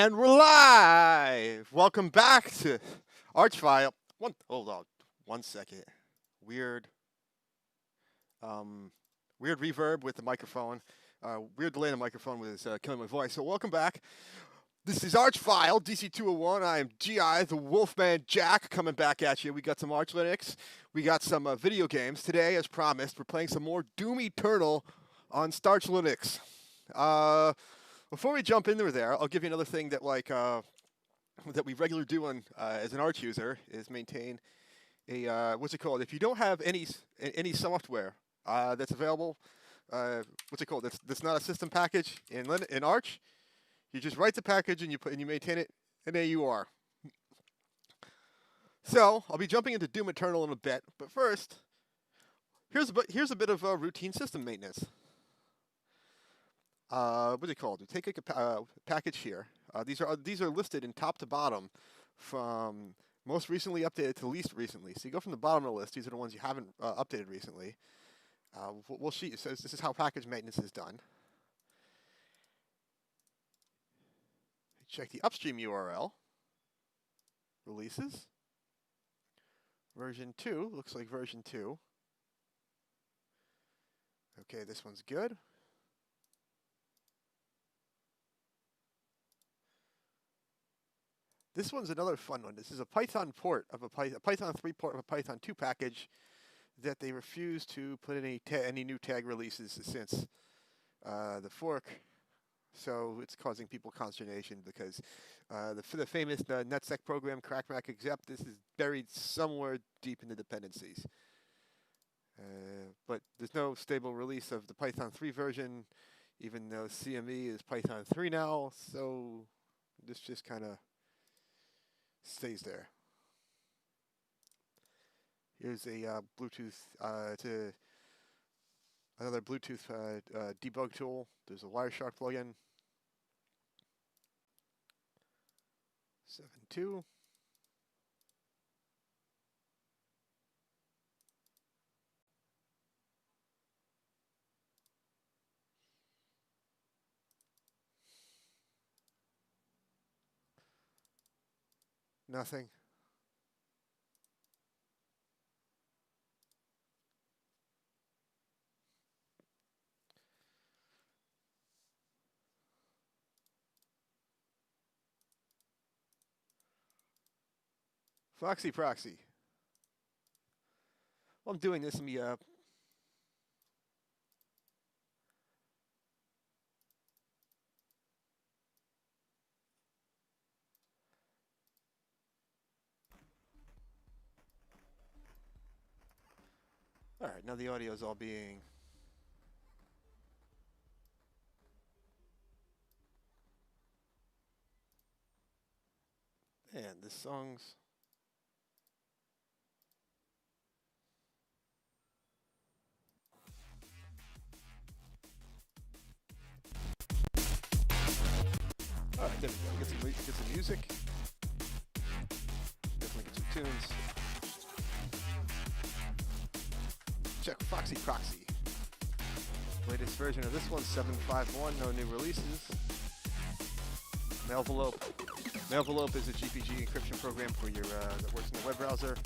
And we're live! Welcome back to Archvile. Hold on, 1 second. Weird reverb with the microphone. Weird delay in the microphone was killing my voice. So welcome back. This is Archvile, DC201. I am GI, the Wolfman Jack, coming back at you. We got some Arch Linux. We got some video games. Today, as promised, we're playing some more Doom Eternal on Starch Linux. Before we jump into there, I'll give you another thing that that we regularly do as an Arch user is maintain a what's it called? If you don't have any software that's available, what's it called? That's not a system package in Arch. You just write the package and you maintain it in AUR. So I'll be jumping into Doom Eternal in a bit, but first, here's a bit of routine system maintenance. What's it called? We take a package here. These are listed in top to bottom, from most recently updated to least recently. So you go from the bottom of the list. These are the ones you haven't updated recently. We'll see. So this is how package maintenance is done. Check the upstream URL. Releases. Version 2 looks like version 2. Okay, this one's good. This one's another fun one. This is a Python port of a Python 3 port of a Python 2 package that they refuse to put in any new tag releases since the fork. So it's causing people consternation because the famous NetSec program, CrackMac Except, this is buried somewhere deep in the dependencies. But there's no stable release of the Python 3 version, even though CME is Python 3 now. So this just kind of stays there. Here's a Bluetooth to another Bluetooth debug tool. There's a Wireshark plugin. 7.2. Nothing. Foxy Proxy. While I'm doing this, let me all right, now the audio is all being and the songs. All right, there we go. Get some music. Definitely get some tunes. Check Foxy Proxy. Latest version of this one, 7.5.1. No new releases. Mailvelope. Mailvelope is a GPG encryption program for your that works in the web browser.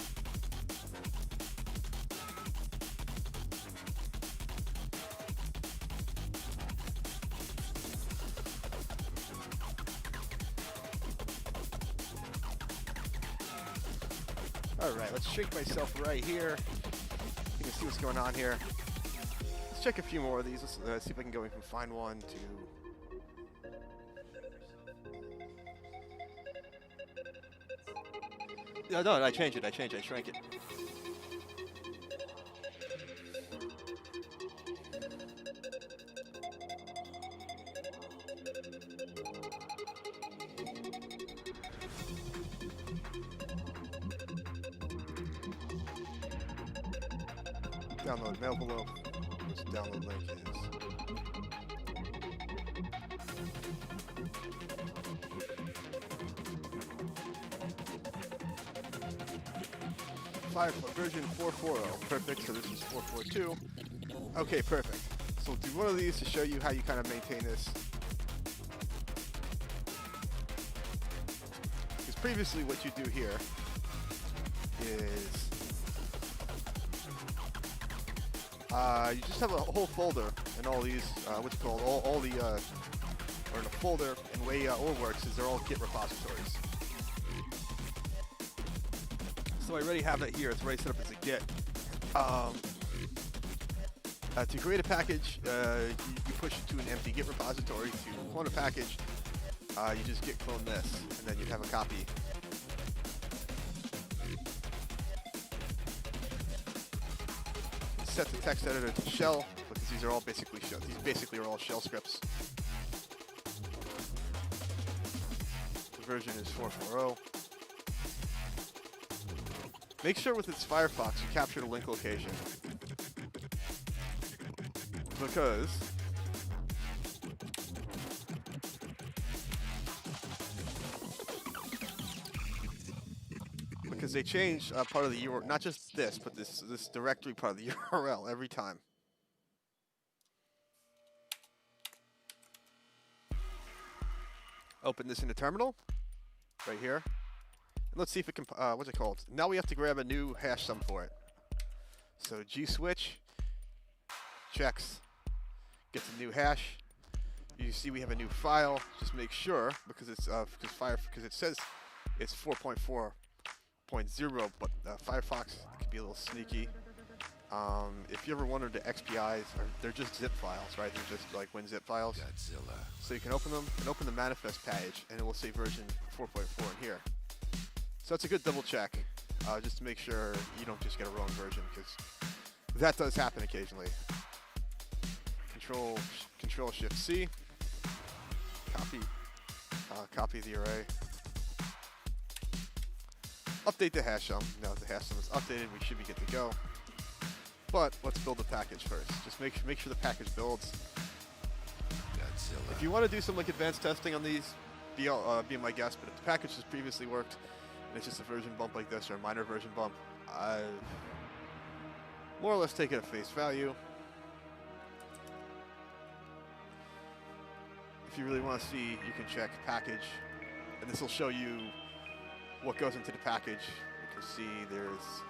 Alright, let's shrink myself right here. You can see what's going on here. Let's check a few more of these. Let's see if I can go and find one to... No, I changed it. I shrank it. Download Mailvelope. What's the download link is. Version 4.4.0. Perfect. So this is 4.4.2. Okay, perfect. So we'll do one of these to show you how you kind of maintain this. previously what you do here is you just have a whole folder and all these, what's it called, all the, or in a folder, and the way OR works is they're all Git repositories. So I already have that here. It's already set up as a Git. To create a package, you push it to an empty Git repository. To clone a package, you just git clone this, and then you'd have a copy. Set the text editor to shell, because these are all basically shell. These basically are all shell scripts. The version is 4.4.0. Make sure with its Firefox you capture the link location, because they change part of the URL, not just this, but this directory part of the URL every time. Open this in the terminal, right here. And let's see if it can, what's it called? Now we have to grab a new hash sum for it. So G-switch checks, gets a new hash. You see we have a new file. Just make sure, because it's because it says it's 4.4.0, but Firefox can be a little sneaky. If you ever wondered, the XPIs they're just zip files, right? They're just like WinZip files. Godzilla. So you can open them and open the manifest page, and it will say version 4.4 in here. So it's a good double check, just to make sure you don't just get a wrong version, because that does happen occasionally. Control Shift C. Copy the array. Update the hash sum. Now that the hash sum is updated, we should be good to go. But let's build the package first. Just make sure the package builds. Godzilla. If you want to do some like advanced testing on these, be my guest. But if the package has previously worked, and it's just a version bump like this or a minor version bump, I've more or less taken at face value. If you really want to see, you can check package, and this will show you what goes into the package. You can see there's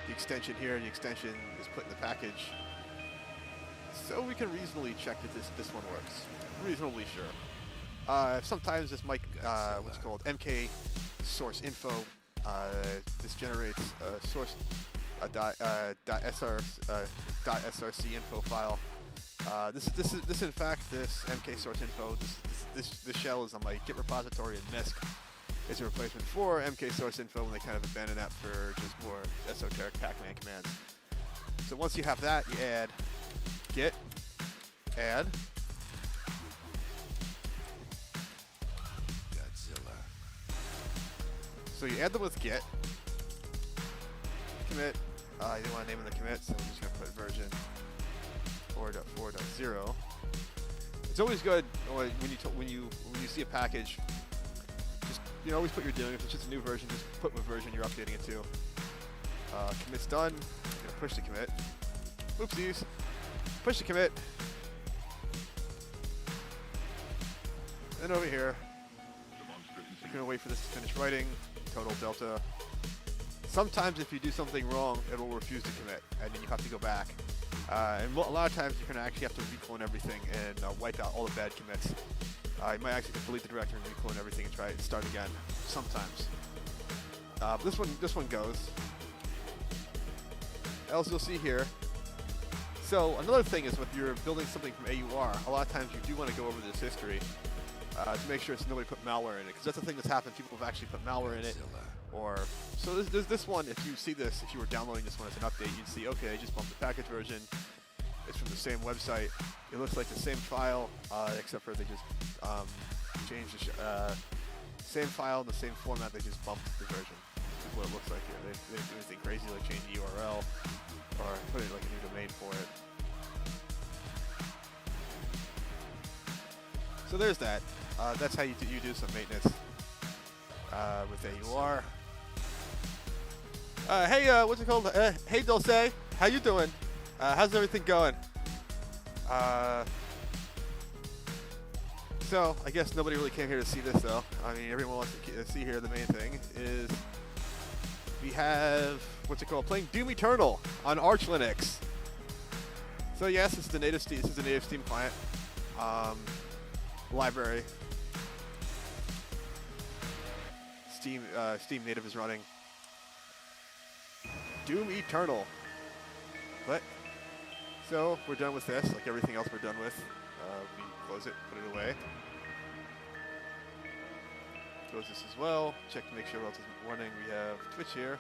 the extension here. The extension is put in the package, so we can reasonably check that this one works. Reasonably sure. Sometimes this might what's called MK source info. This generates a source .src info file. This in fact, this MK source info, this shell is on my Git repository in MISC. It's a replacement for MK source info when they kind of abandoned that for just more esoteric Pac-Man commands. So once you have that, you add git add Godzilla. So you add them with git commit. You don't want to name the commit, so I'm just going to put version 4.4.0. It's always good when you see a package. Just always put your doing. If it's just a new version, just put what version you're updating it to. Commit's done. I'm gonna push the commit. Oopsies. Push the commit. Then over here, you're gonna wait for this to finish writing. Total delta. Sometimes if you do something wrong, it will refuse to commit, and then you have to go back. And a lot of times you're going to actually have to reclone everything and wipe out all the bad commits. You might actually delete the directory and reclone everything and try and start again. Sometimes. This one goes. Else you'll see here. So another thing is if you're building something from AUR, a lot of times you do want to go over this history to make sure nobody put malware in it, because that's the thing that's happened. People have actually put malware in it. So there's this one. If you see this, if you were downloading this one as an update, you'd see, okay, I just bumped the package version. It's from the same website. It looks like the same file, except for they just changed the same file in the same format. They just bumped the version. This is what it looks like here. They didn't do anything crazy like change the URL or put it like a new domain for it. So there's that. That's how you do some maintenance with AUR. Hey, what's it called? Hey, Dulce, how you doing? How's everything going? So, I guess nobody really came here to see this, though. I mean, everyone wants to see here. The main thing is we have, what's it called? Playing Doom Eternal on Arch Linux. So, yes, this is the native Steam client library. Steam native is running Doom Eternal. But so we're done with this, like everything else we're done with. We close it, put it away. Close this as well. Check to make sure what else is running. We have Twitch here.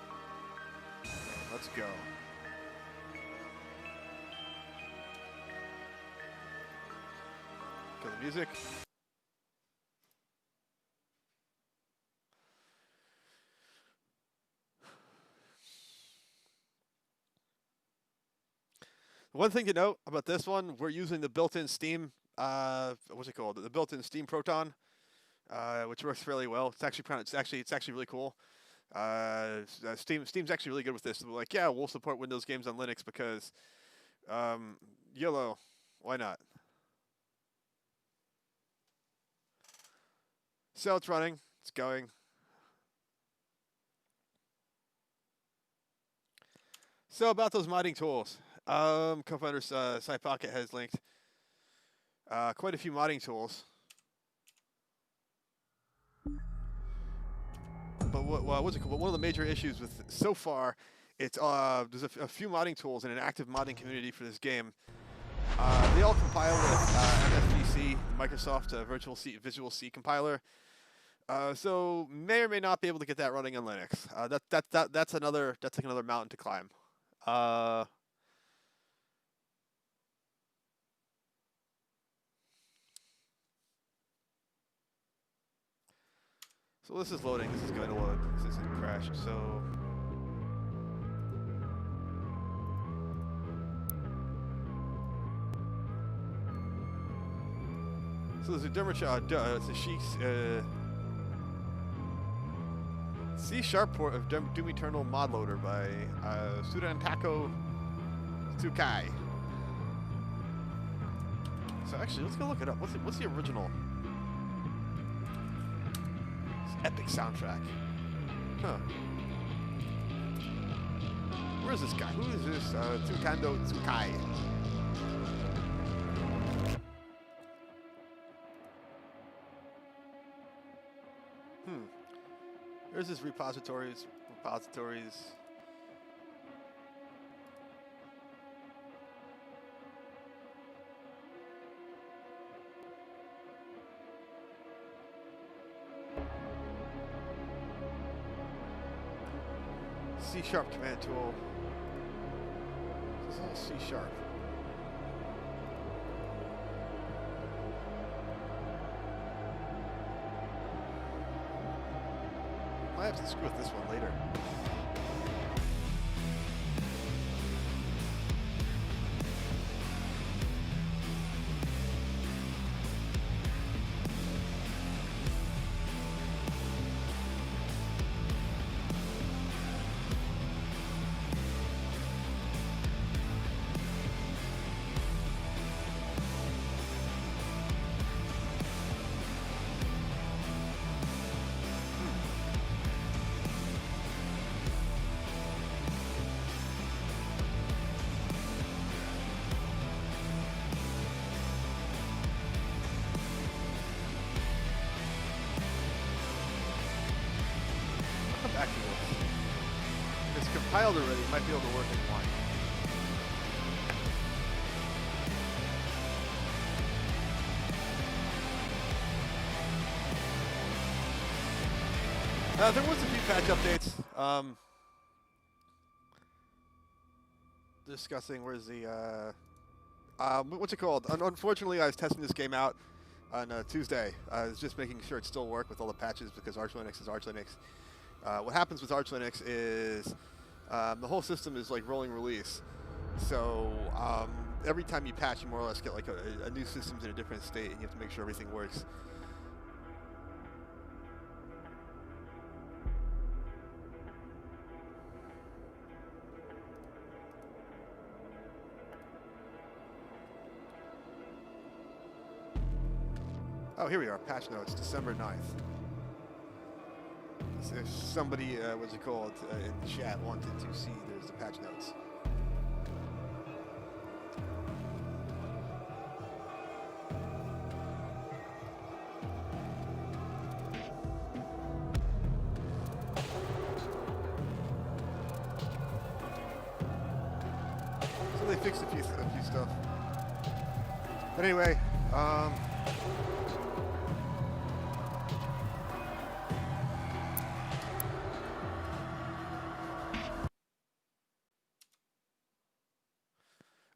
Let's go. Kill the music. One thing to note about this one, we're using the built-in Steam, what's it called? The built-in Steam Proton, which works fairly well. It's actually really cool. Steam's actually really good with this. We're like, yeah, we'll support Windows games on Linux because, YOLO, why not? So it's running, it's going. So about those modding tools. Co-founder SciPocket has linked quite a few modding tools. But what's it called? But one of the major issues with so far, it's there's a few modding tools and an active modding community for this game. They all compile with MFVC, Microsoft Visual C compiler. So may or may not be able to get that running on Linux. That's like another mountain to climb. So this is loading. This is going to load. This isn't crashed. So there's a it's a C# port of Doom Eternal mod loader by Sudantako Tsukai. So actually, let's go look it up. What's the original? Epic soundtrack. Huh. Where is this guy? Who is this? Tsukando Tsukai. There's his repositories. C# command tool. This is all C#. I have to screw with this one later. Back to this. It's compiled already. Might be able to work in one. There was a few patch updates. Discussing where's the what's it called? Unfortunately, I was testing this game out on Tuesday. I was just making sure it still worked with all the patches because Arch Linux is Arch Linux. What happens with Arch Linux is the whole system is like rolling release. So every time you patch, you more or less get like a new system's in a different state, and you have to make sure everything works. Oh, here we are. Patch notes, December 9th. So if somebody, what's it called, in the chat wanted to see, there's the patch notes. So they fixed a few stuff. But anyway,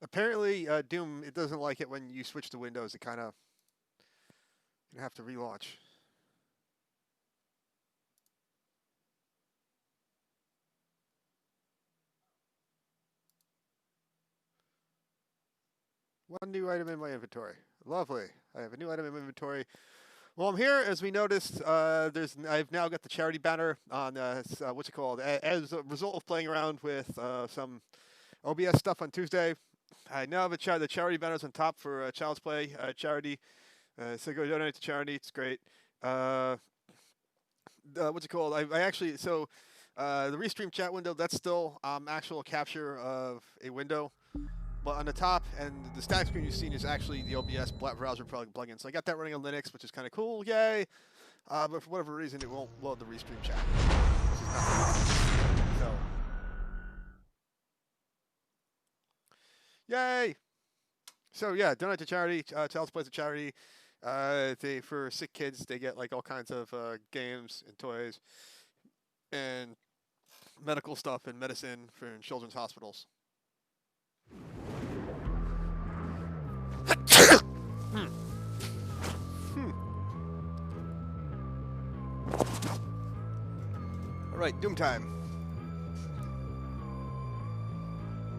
apparently, Doom, it doesn't like it when you switch to Windows. It kind of you have to relaunch. One new item in my inventory. Lovely. I have a new item in my inventory. Well, I'm here, as we noticed. I've now got the charity banner on. What's it called? As a result of playing around with some OBS stuff on Tuesday, I now have the charity banners on top for Child's Play charity. So go donate to charity. It's great. What's it called? I actually the restream chat window, that's still actual capture of a window. But on the top, and the static screen you've seen is actually the OBS browser plugin. So I got that running on Linux, which is kind of cool. Yay! But for whatever reason, it won't load the restream chat. Which is not so, yay! So yeah, donate to charity. Child's Play to charity. For sick kids, they get like all kinds of games and toys and medical stuff and medicine for children's hospitals. All right, Doom time.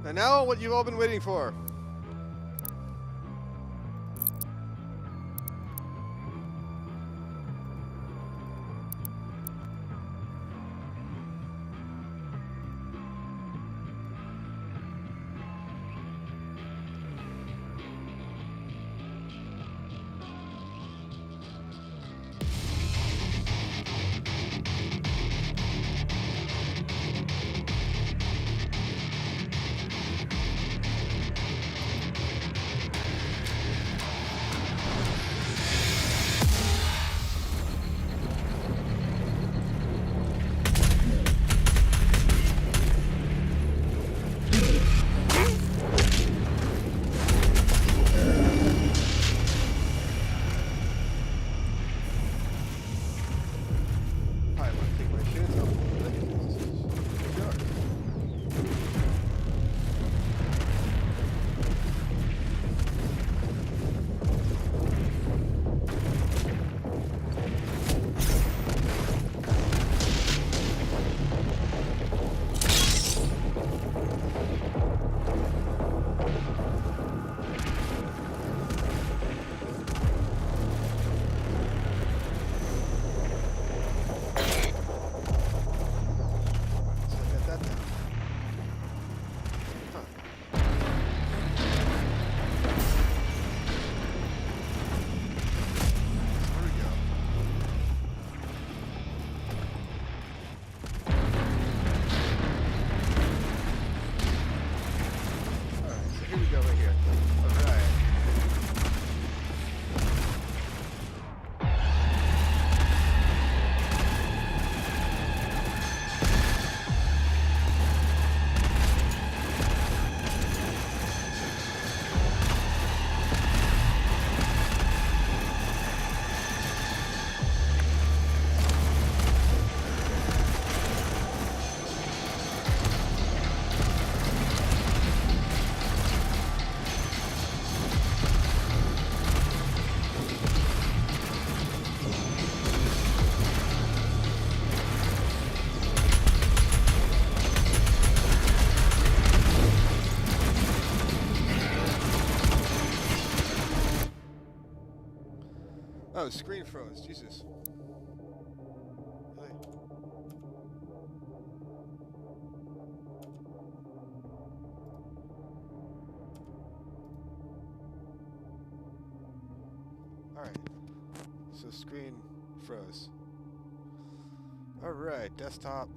And now, what you've all been waiting for. Oh, the screen froze. Jesus. Really? All right. so screen froze. Alright, desktop.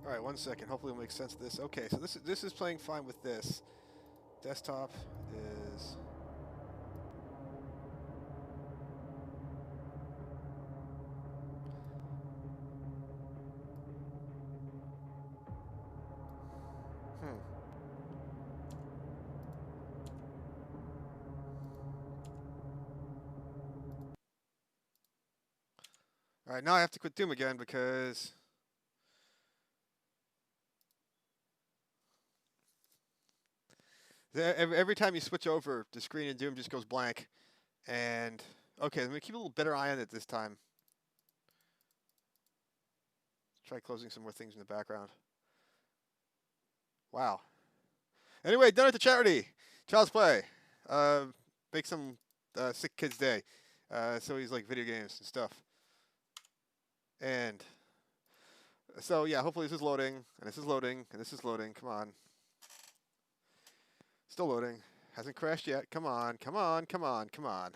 Alright, 1 second. Hopefully it'll make sense of this. Okay, so this is playing fine with this. Desktop is... Alright, now I have to quit Doom again because... every time you switch over, the screen in Doom just goes blank. And, okay, let me keep a little better eye on it this time. Try closing some more things in the background. Wow. Anyway, done at the charity. Child's Play. Make some sick kid's day. So he's like video games and stuff. And so, yeah, hopefully this is loading, and this is loading, and this is loading. Come on. Still loading. Hasn't crashed yet. Come on, come on, come on, come on.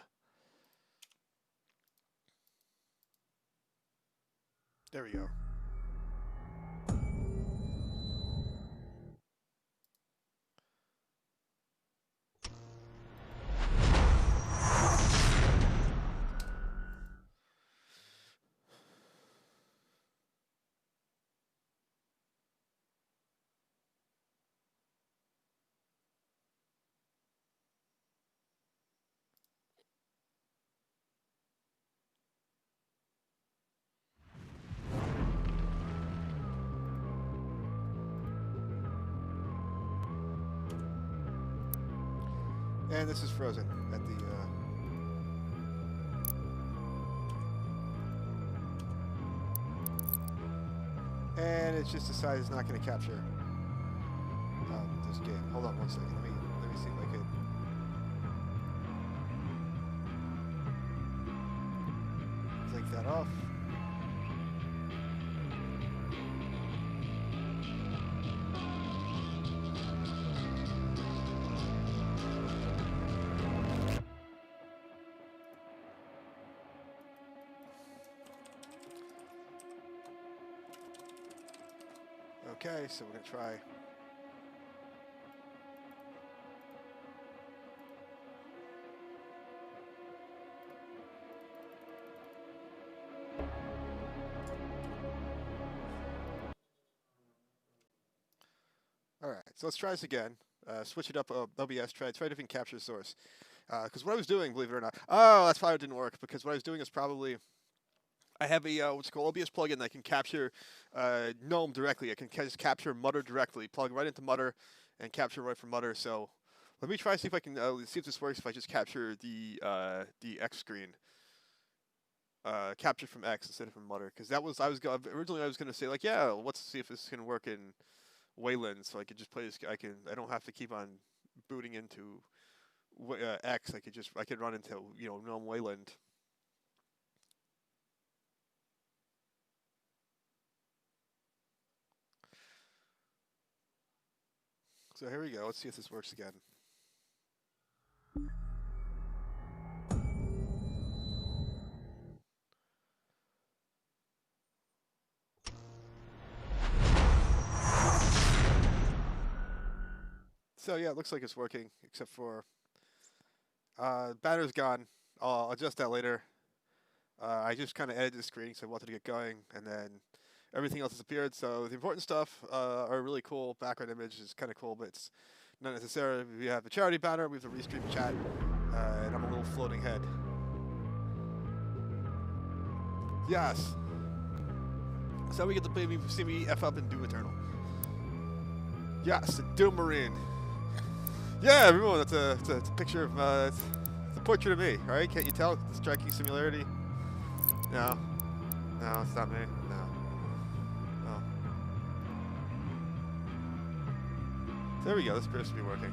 There we go. And this is frozen at the... And it's just decided it's not going to capture this game. Hold on 1 second. Let me see if I could take that off. Okay, so we're going to try. All right, so let's try this again. Switch it up, OBS, try a different capture source. Because what I was doing, believe it or not, oh, that's why it didn't work, because what I was doing is probably... I have a what's called OBS plugin that can capture GNOME directly. I can just capture Mutter directly, plug right into Mutter, and capture right from Mutter. So let me try to see if I can see if this works. If I just capture the X screen, capture from X instead of from Mutter, because that was originally I was gonna say like, yeah, let's see if this can work in Wayland, so I could just play this. I don't have to keep on booting into X. I could run into GNOME Wayland. So here we go. Let's see if this works again. So yeah, it looks like it's working, except for battery's gone. I'll adjust that later. I just kind of edited the screen because I wanted to get going, and then everything else has appeared. So the important stuff are really cool. Background image is kind of cool, but it's not necessary. We have the charity banner, we have the restream chat, and I'm a little floating head. Yes. So we get to see me F up in Doom Eternal. Yes, a Doom Marine. Yeah, everyone, it's a picture of, it's a portrait of me, right? Can't you tell? The striking similarity? No. No, it's not me. No. Oh. There we go, this appears to be working.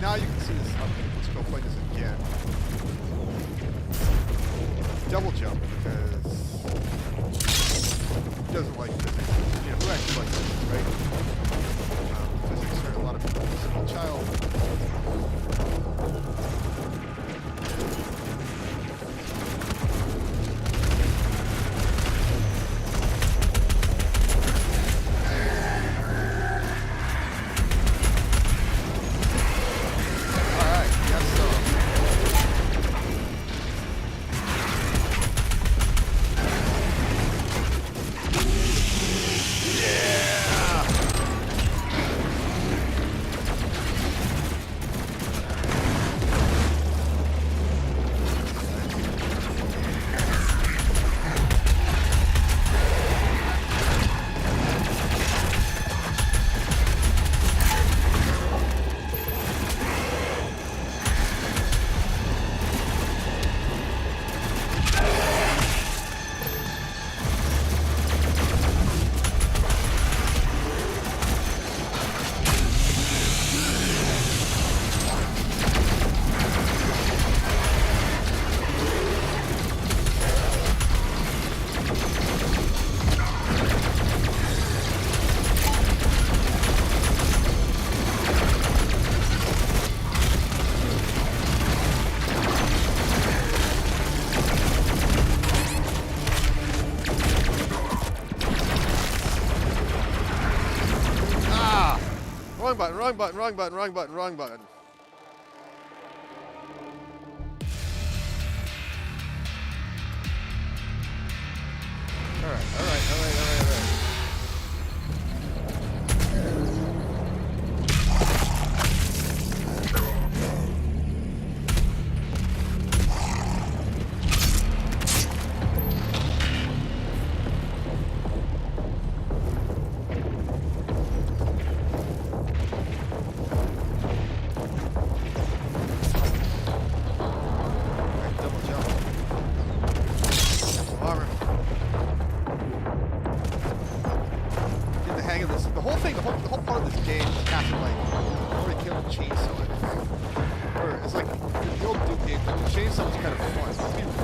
Now you can see this. Let's go play this again. Double jump because who doesn't like physics? You know, who actually likes physics, right? Physics hurt a lot of people as a child. Wrong button, wrong button, wrong button, wrong button, wrong button. All right, all right, all right, all right, all right. The whole part of this game is have to like already kill and chainsaw it. Or it's like the old Doom game, the chainsaw is kind of fun. It's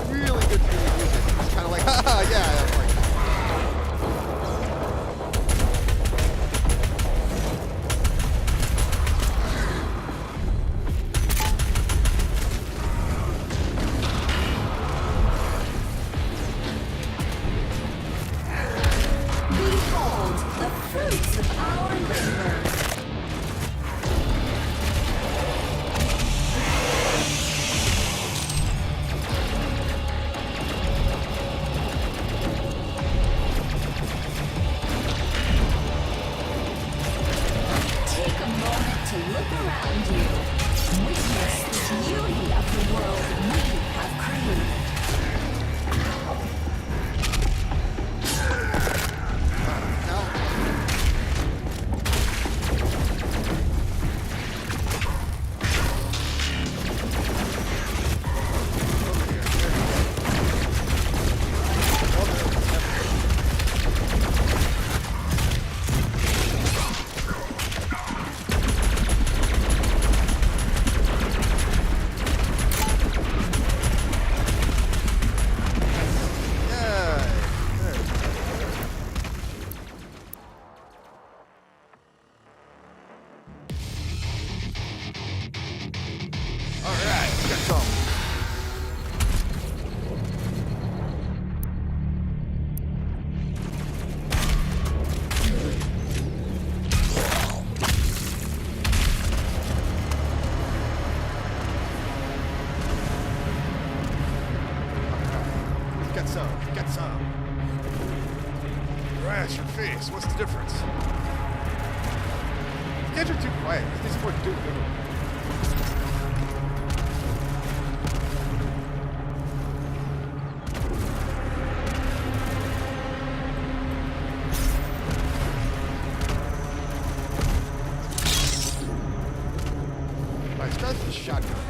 really good to use it. It's kind of like, haha, yeah, that's like. Get some. Rash your face. What's the difference? You guys are too quiet. This is what Doom doing. Alright, start with the shotgun.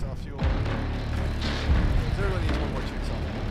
chainsaw fuel. Everyone needs one more chainsaw.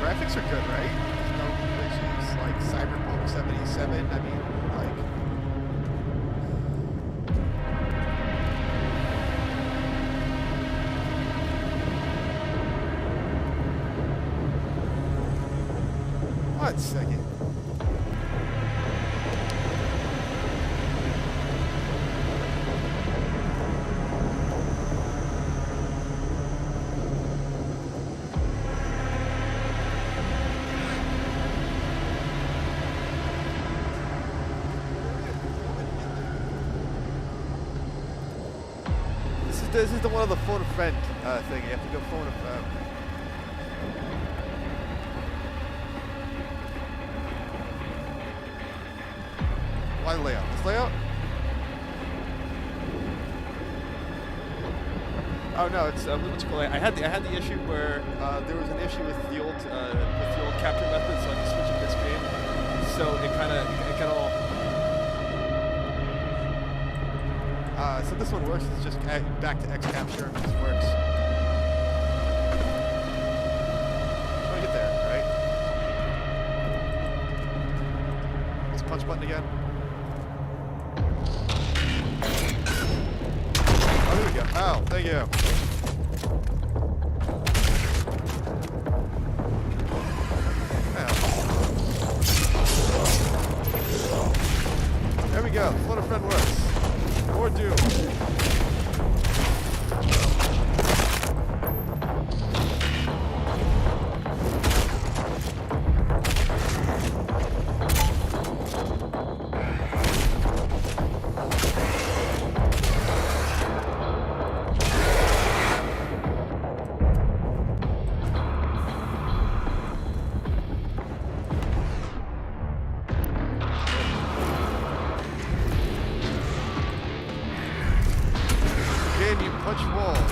graphics are good, right? There's no glitches like Cyberpunk 77. I mean, like... One second. This is the one of the phone a friend thing. You have to go phone a friend. My layout. This layout? Oh no, it's what's it called? I had the issue where there was an issue with the old capture method, so I had to switch it this game. So it got all. So this one works. It's just back to X capture. It just works. Just want to get there, right? Let's punch button again. Oh, here we go. Oh, thank you. There we go. Flutter friend works. Or do. Can you punch walls?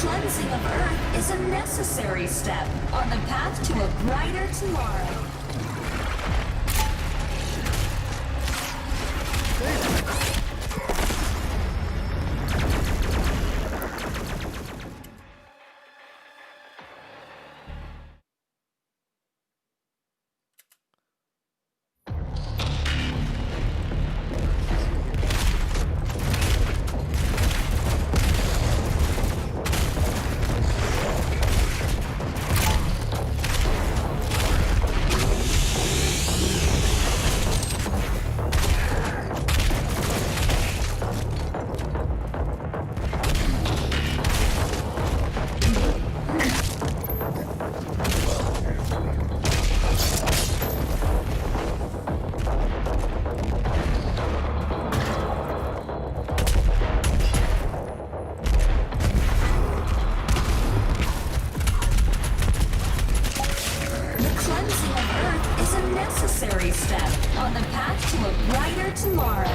cleansing of Earth is a necessary step on the path to a brighter tomorrow. Necessary step on the path to a brighter tomorrow.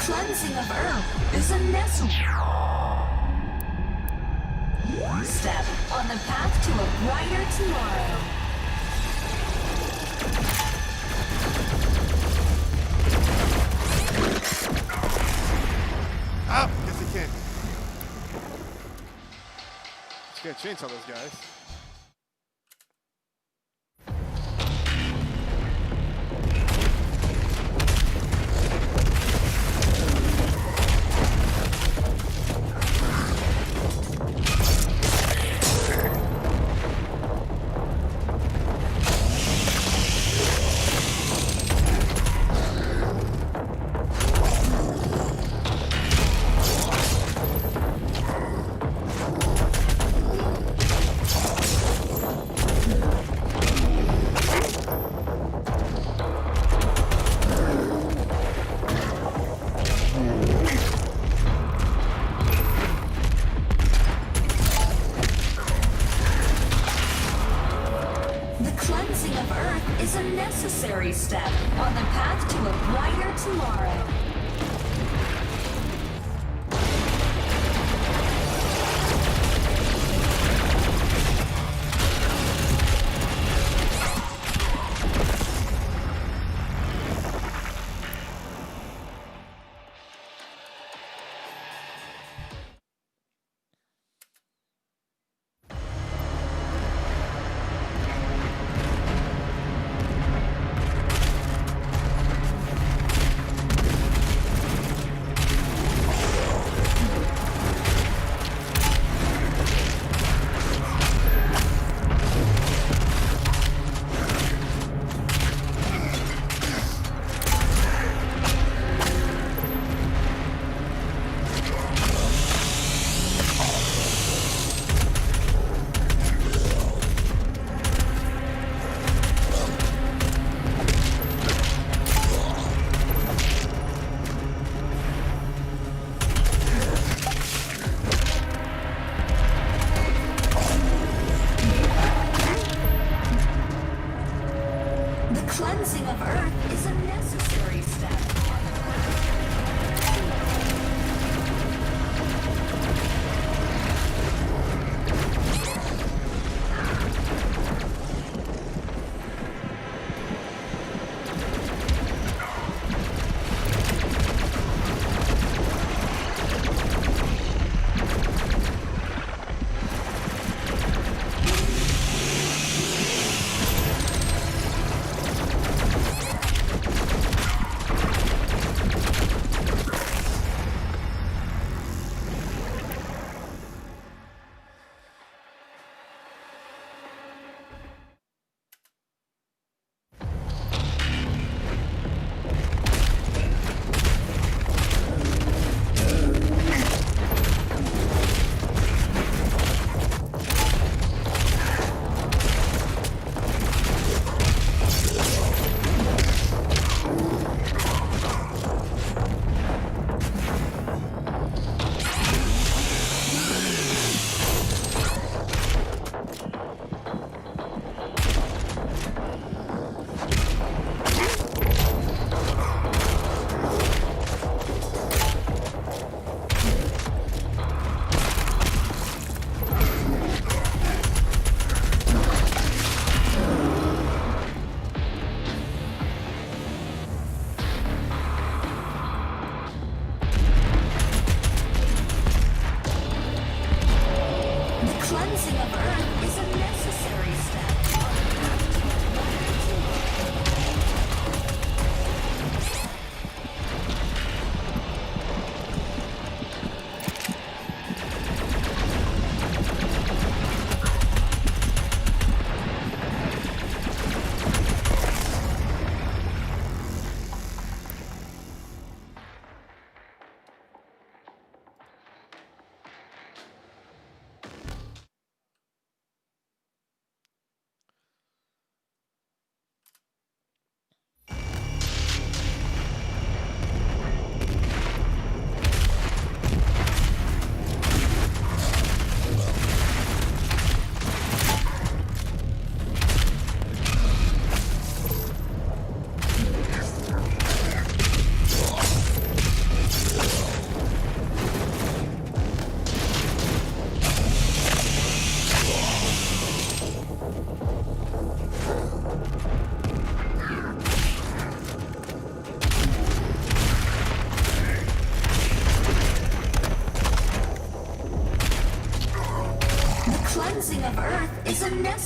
cleansing of Earth is a necessary step on the path to a brighter tomorrow. Ah! Guess he can't. Just can't chainsaw those guys. Is a necessary step on the path to a brighter tomorrow.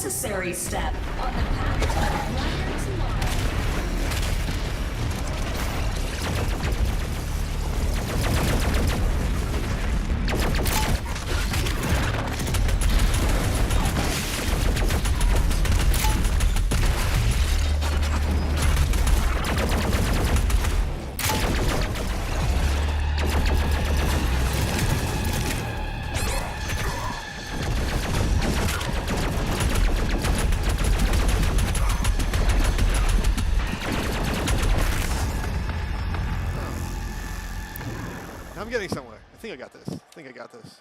necessary step on the path to a brighter tomorrow. I'm getting somewhere. I think I got this. I think I got this.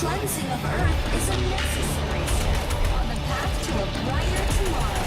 Cleansing of Earth is a necessary step on the path to a brighter tomorrow.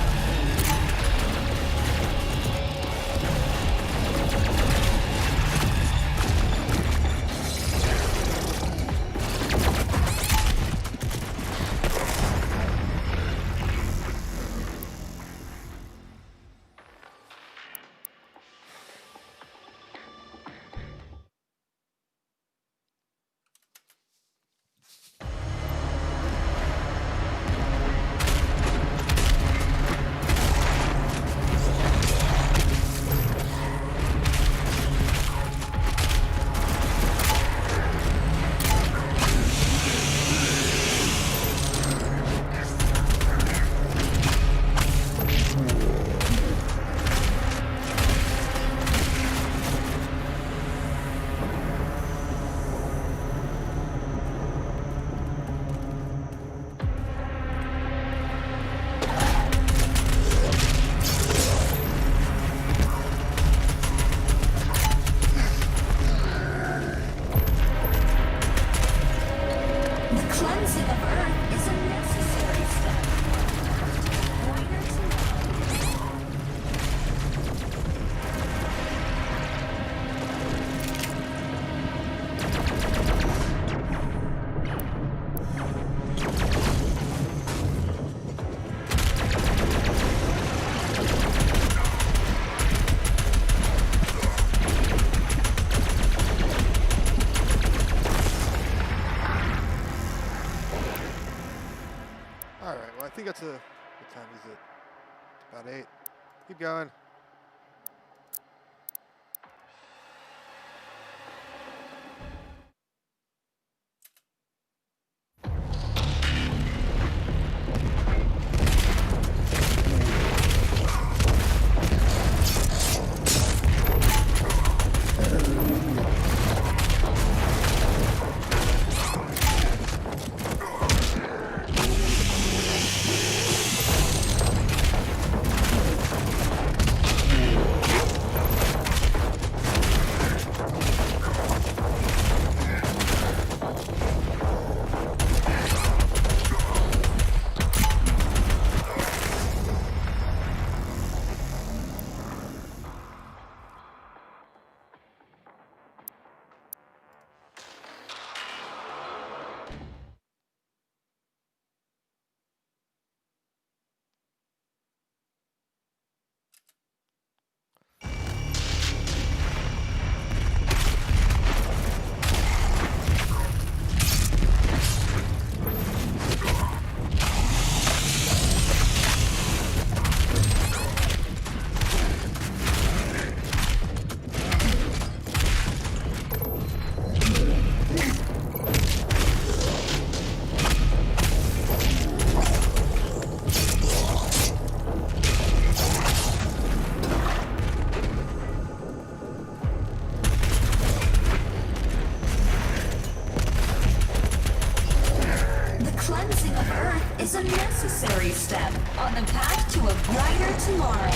I think that's a, what time is it? About 8. Keep going. is a necessary step on the path to a brighter tomorrow.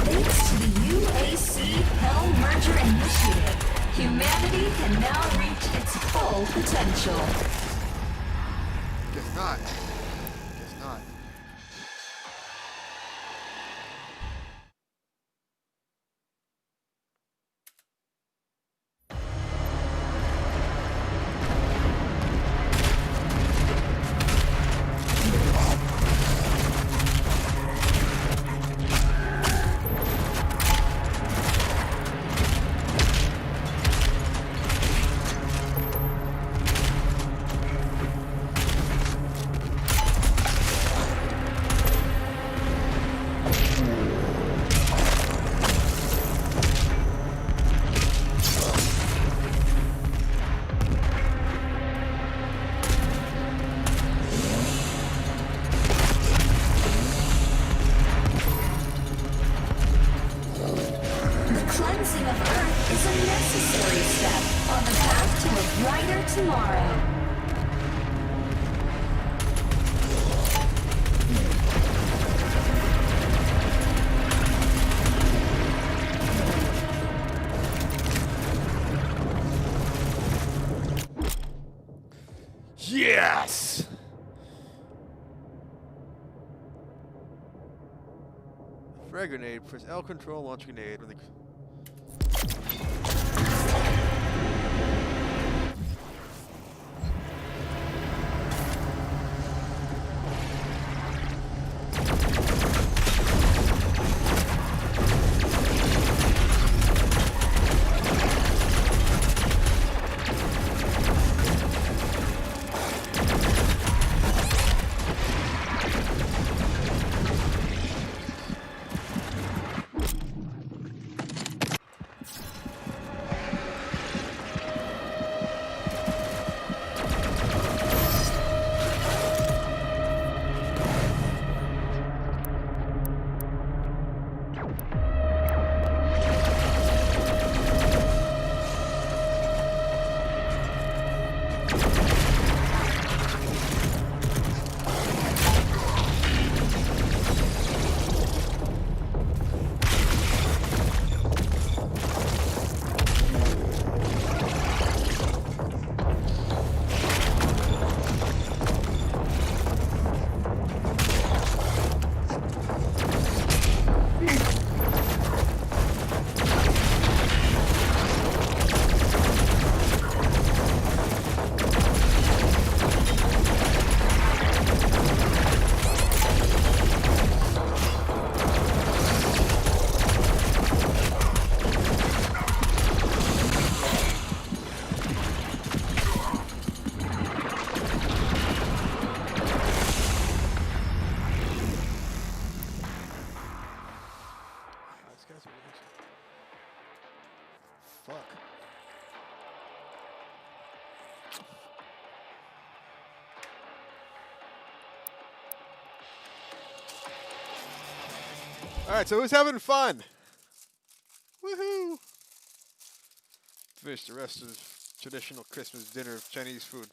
Thanks to the UAC Hell Merger Initiative, humanity can now reach its full potential. Guess not. Guess not. Cleansing of Earth is a necessary step on the path to a brighter tomorrow. Yes! Frag grenade. Press L control, launch grenade. When the Fuck. Alright, so who's having fun? Woohoo! Finish the rest of traditional Christmas dinner of Chinese food.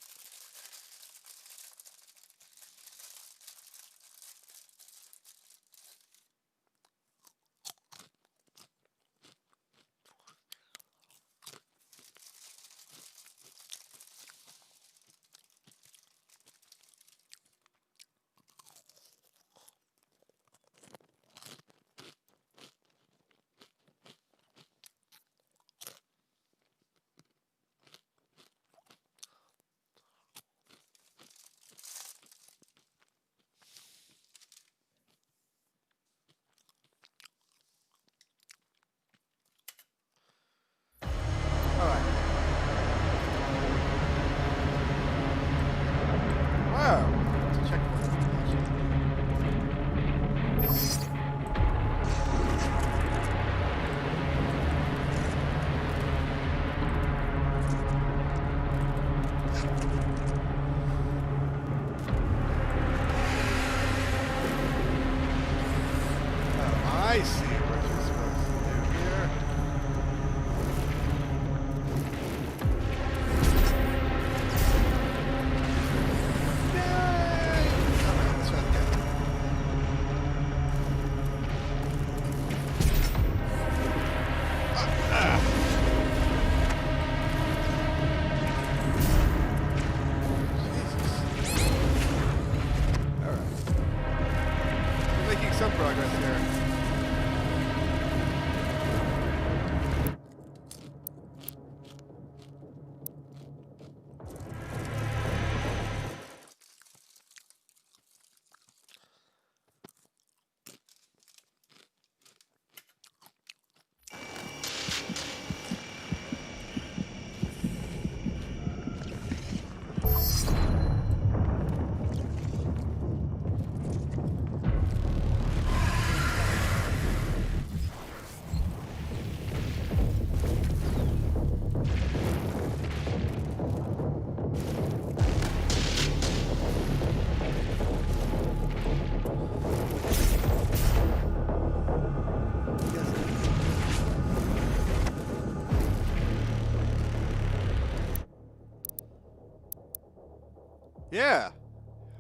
Yeah,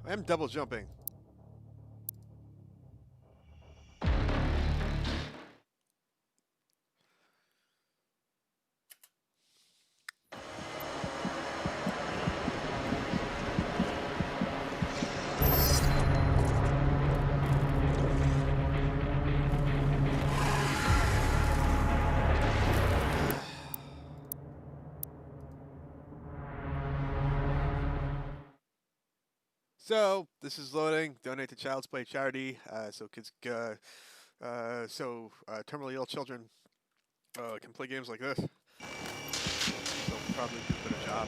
I am double jumping. So this is loading. Donate to Child's Play charity, so kids, terminally ill children can play games like this. They'll probably do a better job.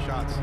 Shots.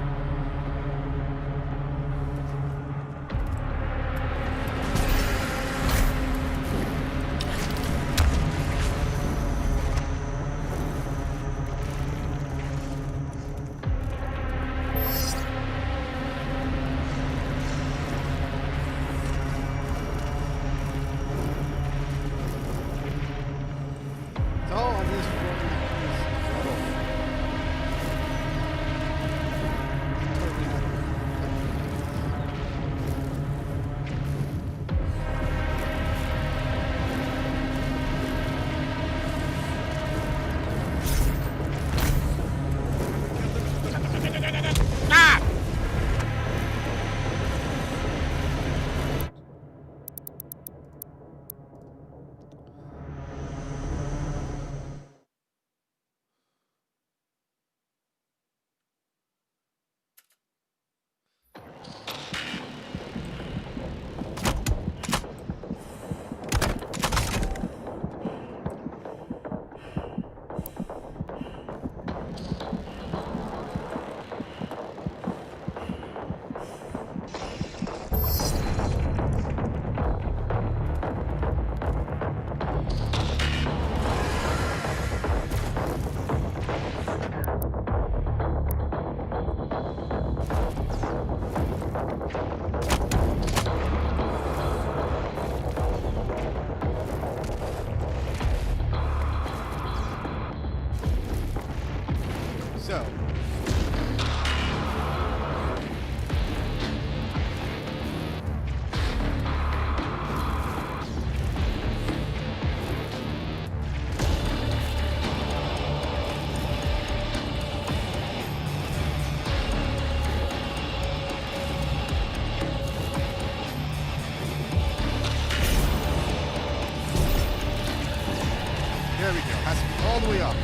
There we go. Has to be all the way up.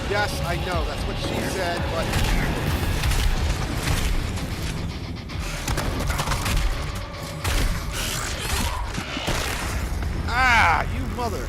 Yes, I know. That's what she said, but... Ah, you mother.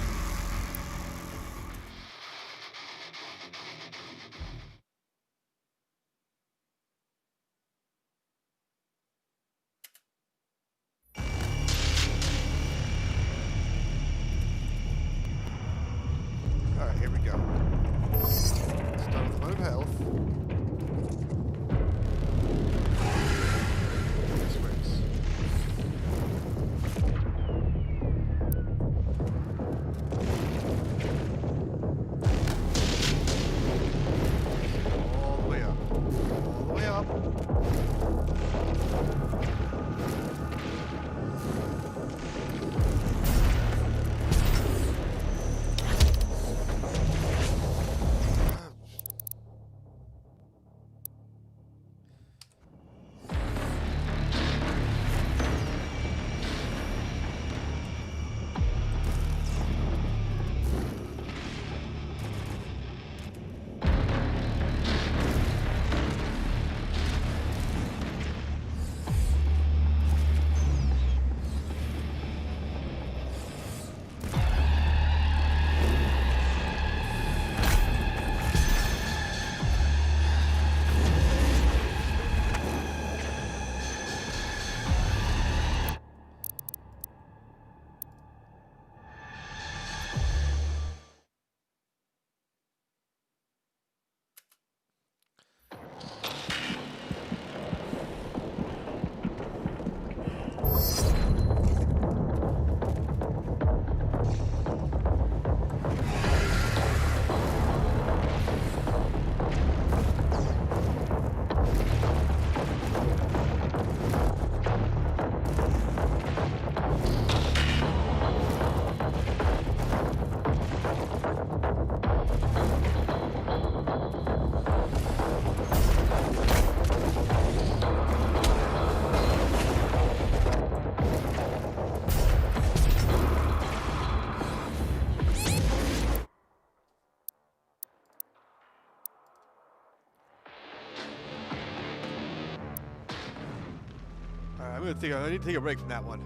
I need to take a break from that one.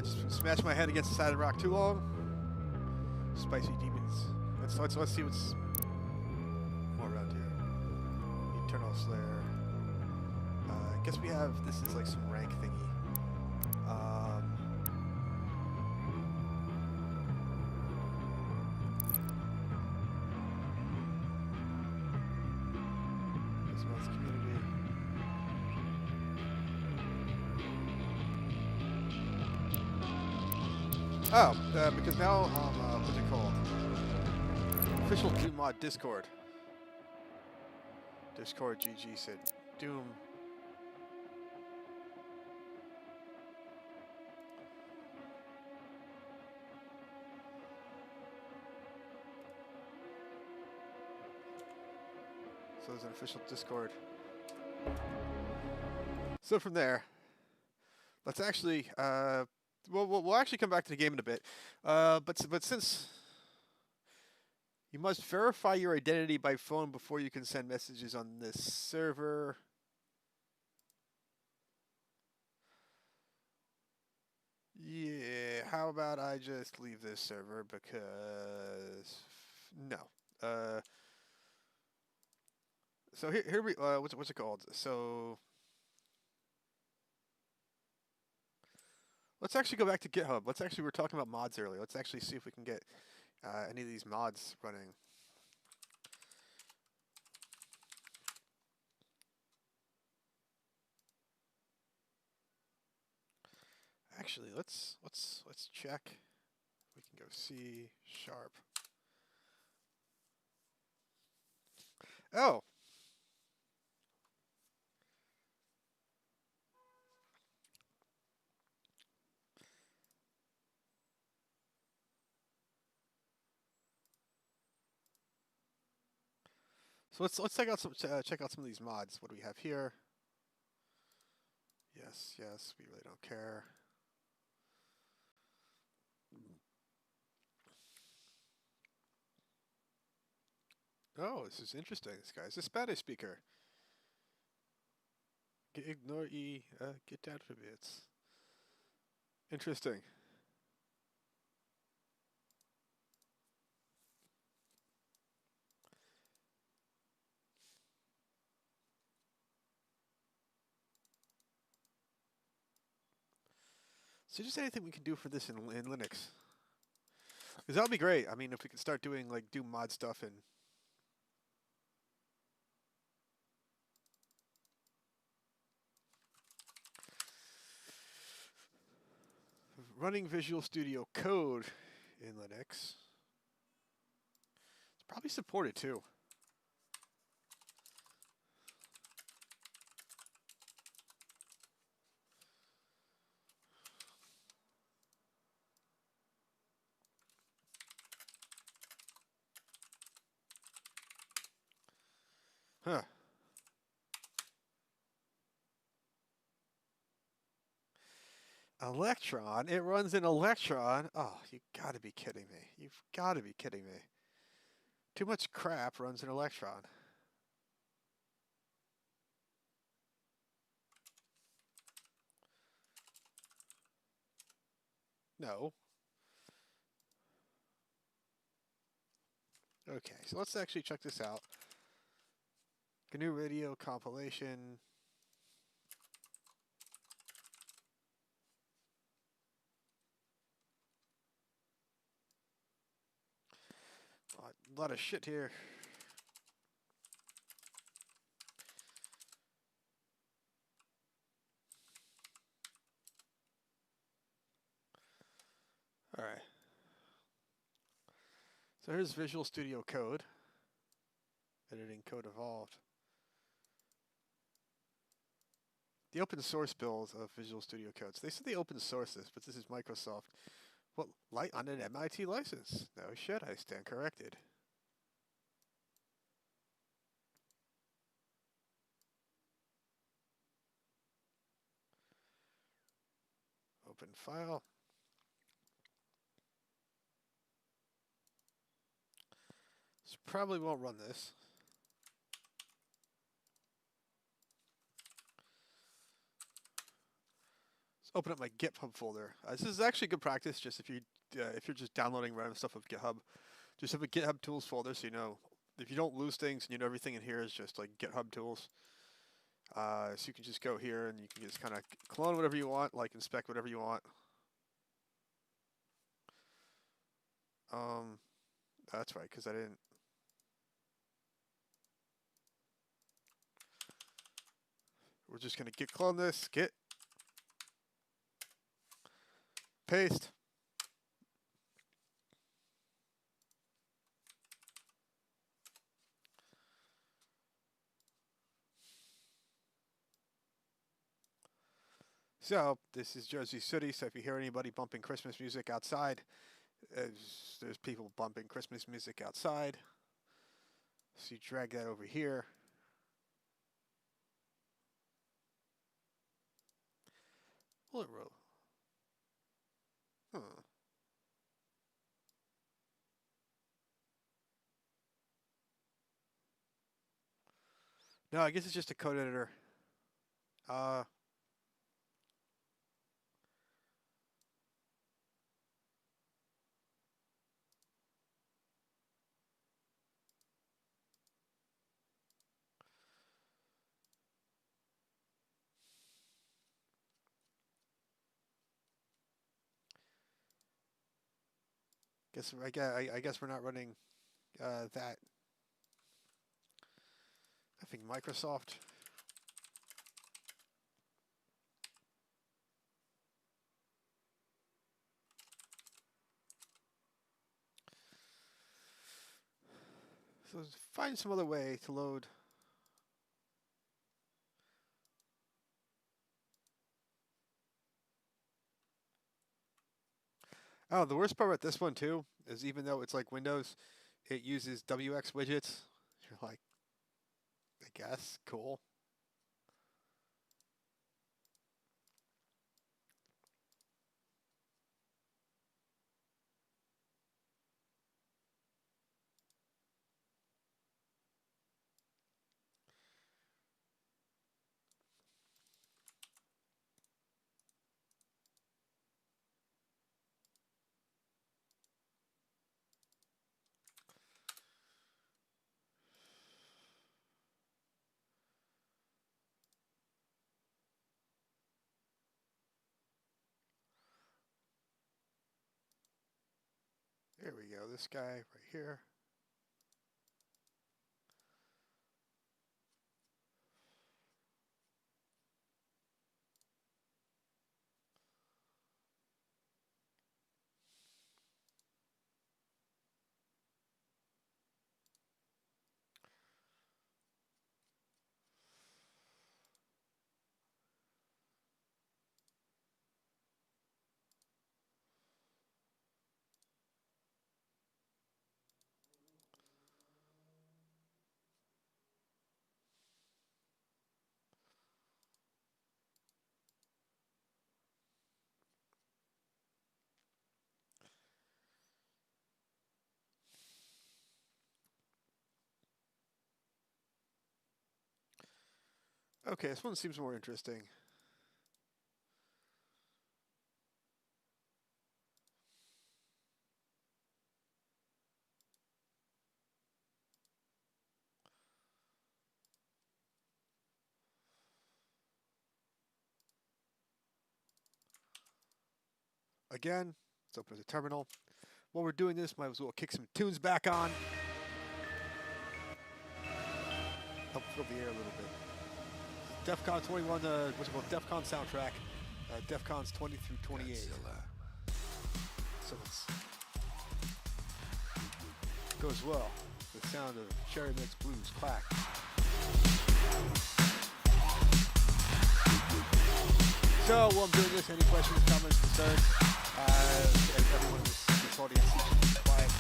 Just smash my head against the side of the rock too long. Spicy demons. Let's see what's more around here. Eternal Slayer. I guess we have, this is like some rank thingy. This one's community. Oh, because now what's it called? Official Doom mod Discord. Discord GG said Doom. So there's an official Discord. So from there, let's actually we'll actually come back to the game in a bit. But since you must verify your identity by phone before you can send messages on this server. Yeah, how about I just leave this server because no. So here we what's it called? So let's actually go back to GitHub. We were talking about mods earlier. Let's actually see if we can get any of these mods running. Actually, let's check. We can go C#. Oh. So let's check out some of these mods. What do we have here? Yes, we really don't care. Oh, this is interesting. This guy's a Spanish speaker. Ignore E, get attributes. Interesting. So just anything we can do for this in Linux. Because that would be great. I mean, if we could start doing, like, do mod stuff and running Visual Studio Code in Linux. It's probably supported, too. Huh. Electron? It runs in Electron? Oh, you gotta be kidding me. You've gotta be kidding me. Too much crap runs in Electron. No. Okay, so let's actually check this out. GNU Radio compilation. A lot of shit here. All right. So here's Visual Studio Code. Editing code evolved. The open source build of Visual Studio Code. So they said they open source this, but this is Microsoft. Well, on an MIT license. No shit, I stand corrected. Open file. So probably won't run this. Let's open up my GitHub folder. This is actually good practice. Just if you're just downloading random stuff of GitHub, just have a GitHub tools folder, so you know if you don't lose things and you know everything in here is just like GitHub tools. So you can just go here and you can just kind of clone whatever you want, like inspect whatever you want. That's right, because I didn't. We're just gonna git clone this, git, paste. So this is Jersey City. So if you hear anybody bumping Christmas music outside, there's people bumping Christmas music outside. So you drag that over here. Will it roll? Huh. No, I guess it's just a code editor. I guess we're not running that. I think Microsoft. So find some other way to load. Oh, the worst part about this one too is even though it's like Windows, it uses WX widgets. You're like, I guess, cool. There we go, this guy right here. Okay, this one seems more interesting. Again, let's open the terminal. While we're doing this, might as well kick some tunes back on. Help fill the air a little bit. DEFCON 21, what's it called? DEFCON soundtrack. DEFCON's 20 through 28. So let's go as well. The sound of Cherry Mix Blues clack. So while I'm doing this, any questions, comments, concerns? Everyone in this audience seems to be quiet.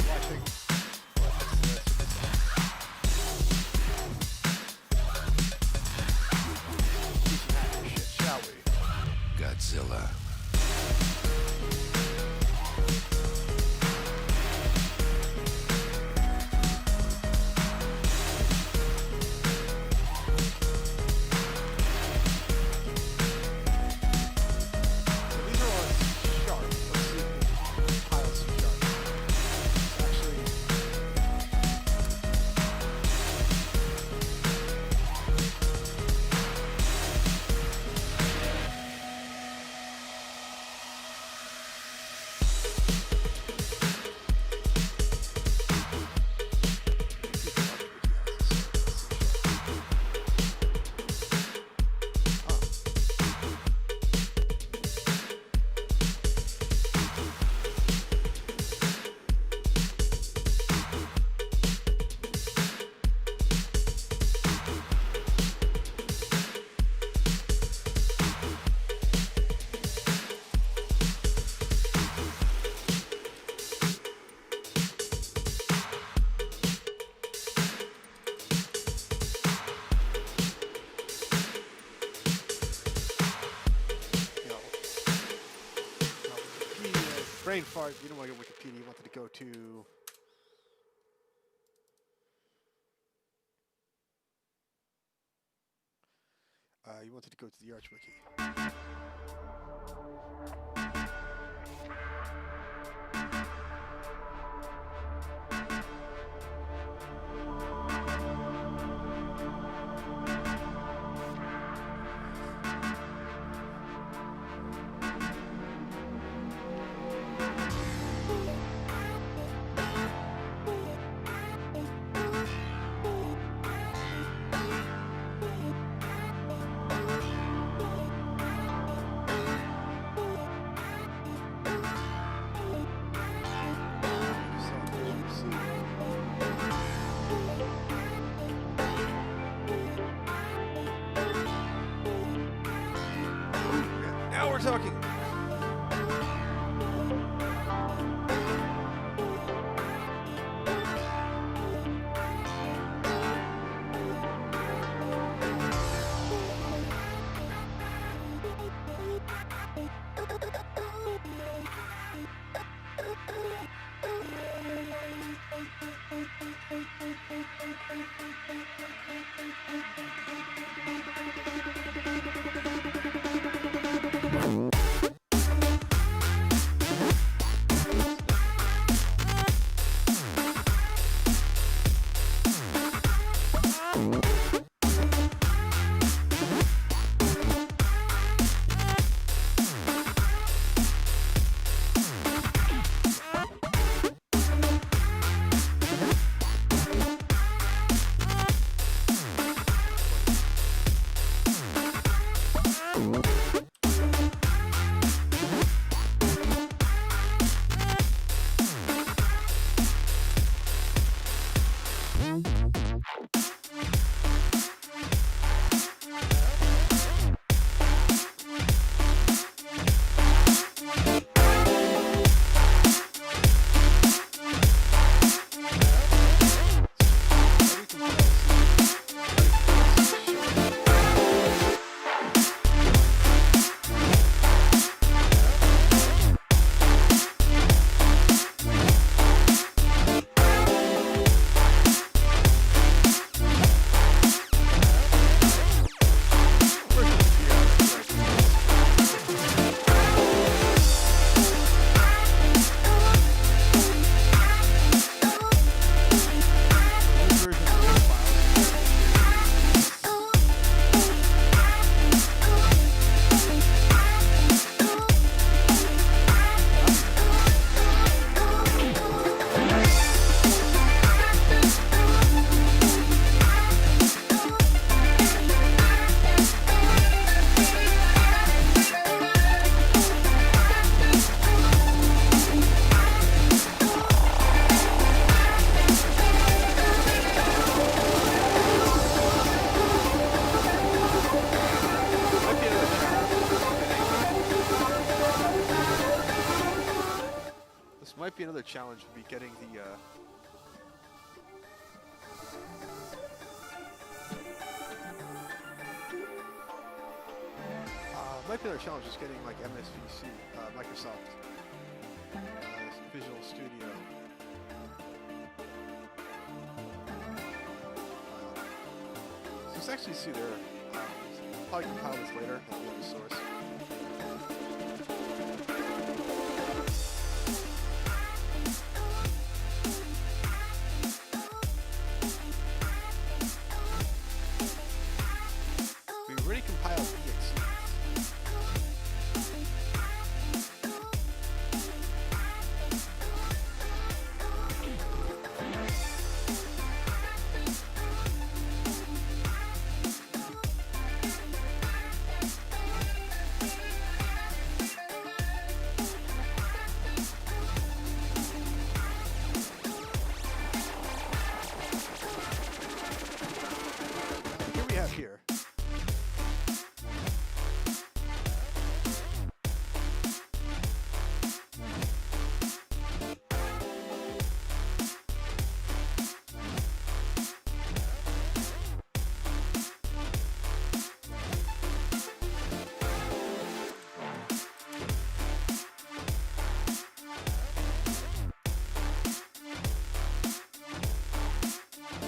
Watching. Godzilla. brain fart. You don't want to go Wikipedia. You wanted to go to. You wanted to go to the ArchWiki. Now we're talking. Might be another challenge would be getting the might be another challenge just getting like MSVC, Microsoft Visual Studio. So let's actually see there. I'll probably compile this later. That'll be the source.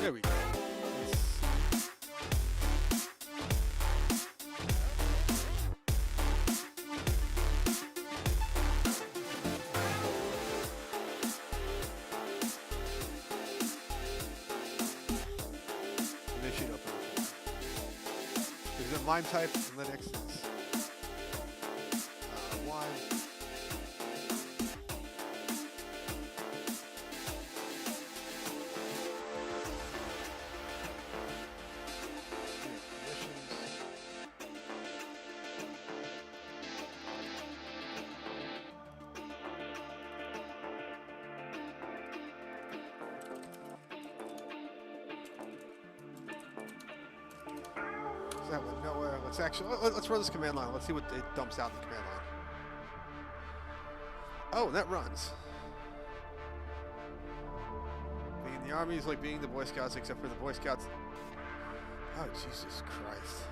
There we go. Initiate operation. Is it mime type? Linux is wine. That one. No, let's actually let's run this command line. Let's see what it dumps out in the command line. Oh, that runs. Being in the Army is like being the Boy Scouts, except for the Boy Scouts. Oh, Jesus Christ.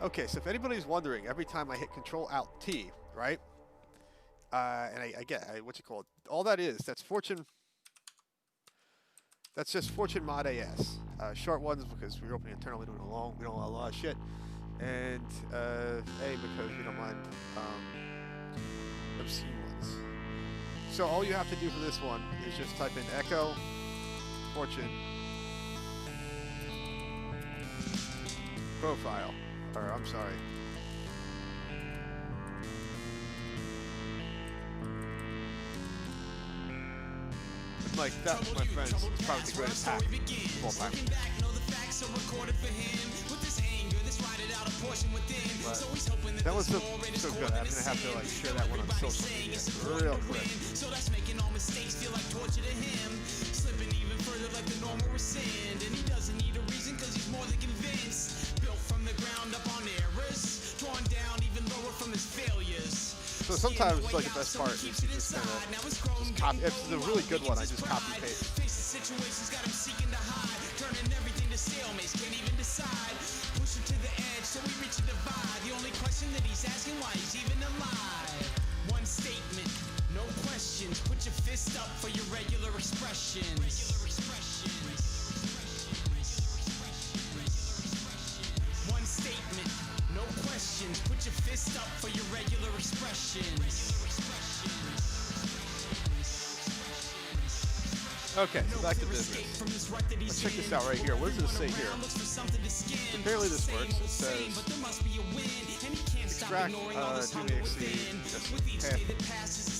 Okay, so if anybody's wondering, every time I hit Control-Alt-T, right? And I get what you call it. All that is, that's Fortune. That's just Fortune Mod AS. Short ones because we're opening internal, we don't want a lot of shit. And A because we don't mind obscene ones. So all you have to do for this one is just type in echo Fortune profile. Or I'm sorry. Like that, my friends, is probably the greatest hack of all time. But that was so good. I'm gonna have to like share that one on social media real quick. So that's making all mistakes feel like torture to him. Slipping even further like the normal rescind, and he doesn't need a reason because he's more than convinced. Built from the ground up on errors, drawn down even lower from his failures. So sometimes it's like the best part is you just kind of copy. If it's a really good one, I just copy paste. Situations got him seeking to hide, turning everything to stalemates, can't even decide. Push him to the edge, so we reach a divide. The only question that he's asking why he's even alive. One statement, no questions. Put your fist up for your regular expressions. One statement, no questions. Put your fist up for your regular expressions. Okay, so back to business. Let's check this out right here. What does it say here? Apparently this works. It says extract DMXC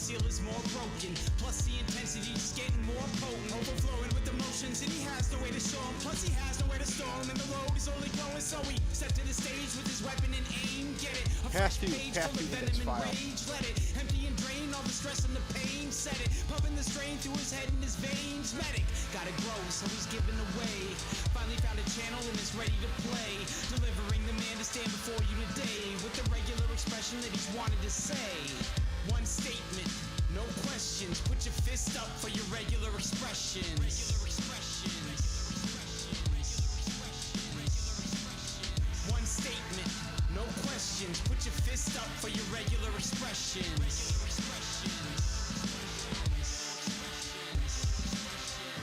seal is more broken. Plus the intensity is getting more potent, overflowing with emotions, and he has no way to show him. Plus he has nowhere to store him, and the road is only growing. So he stepped to the stage with his weapon and aim. Get it? A fresh page full of venom and rage. Let it empty and drain all the stress and the pain. Set it, pumping the strain through his head and his veins. Medic, gotta grow, so he's giving away. Finally found a channel and is ready to play. Delivering the man to stand before you today with the regular expression that he's wanted to say. One statement, no questions. Put your fist up for your regular expressions. One statement, no questions. Put your fist up for your regular expressions.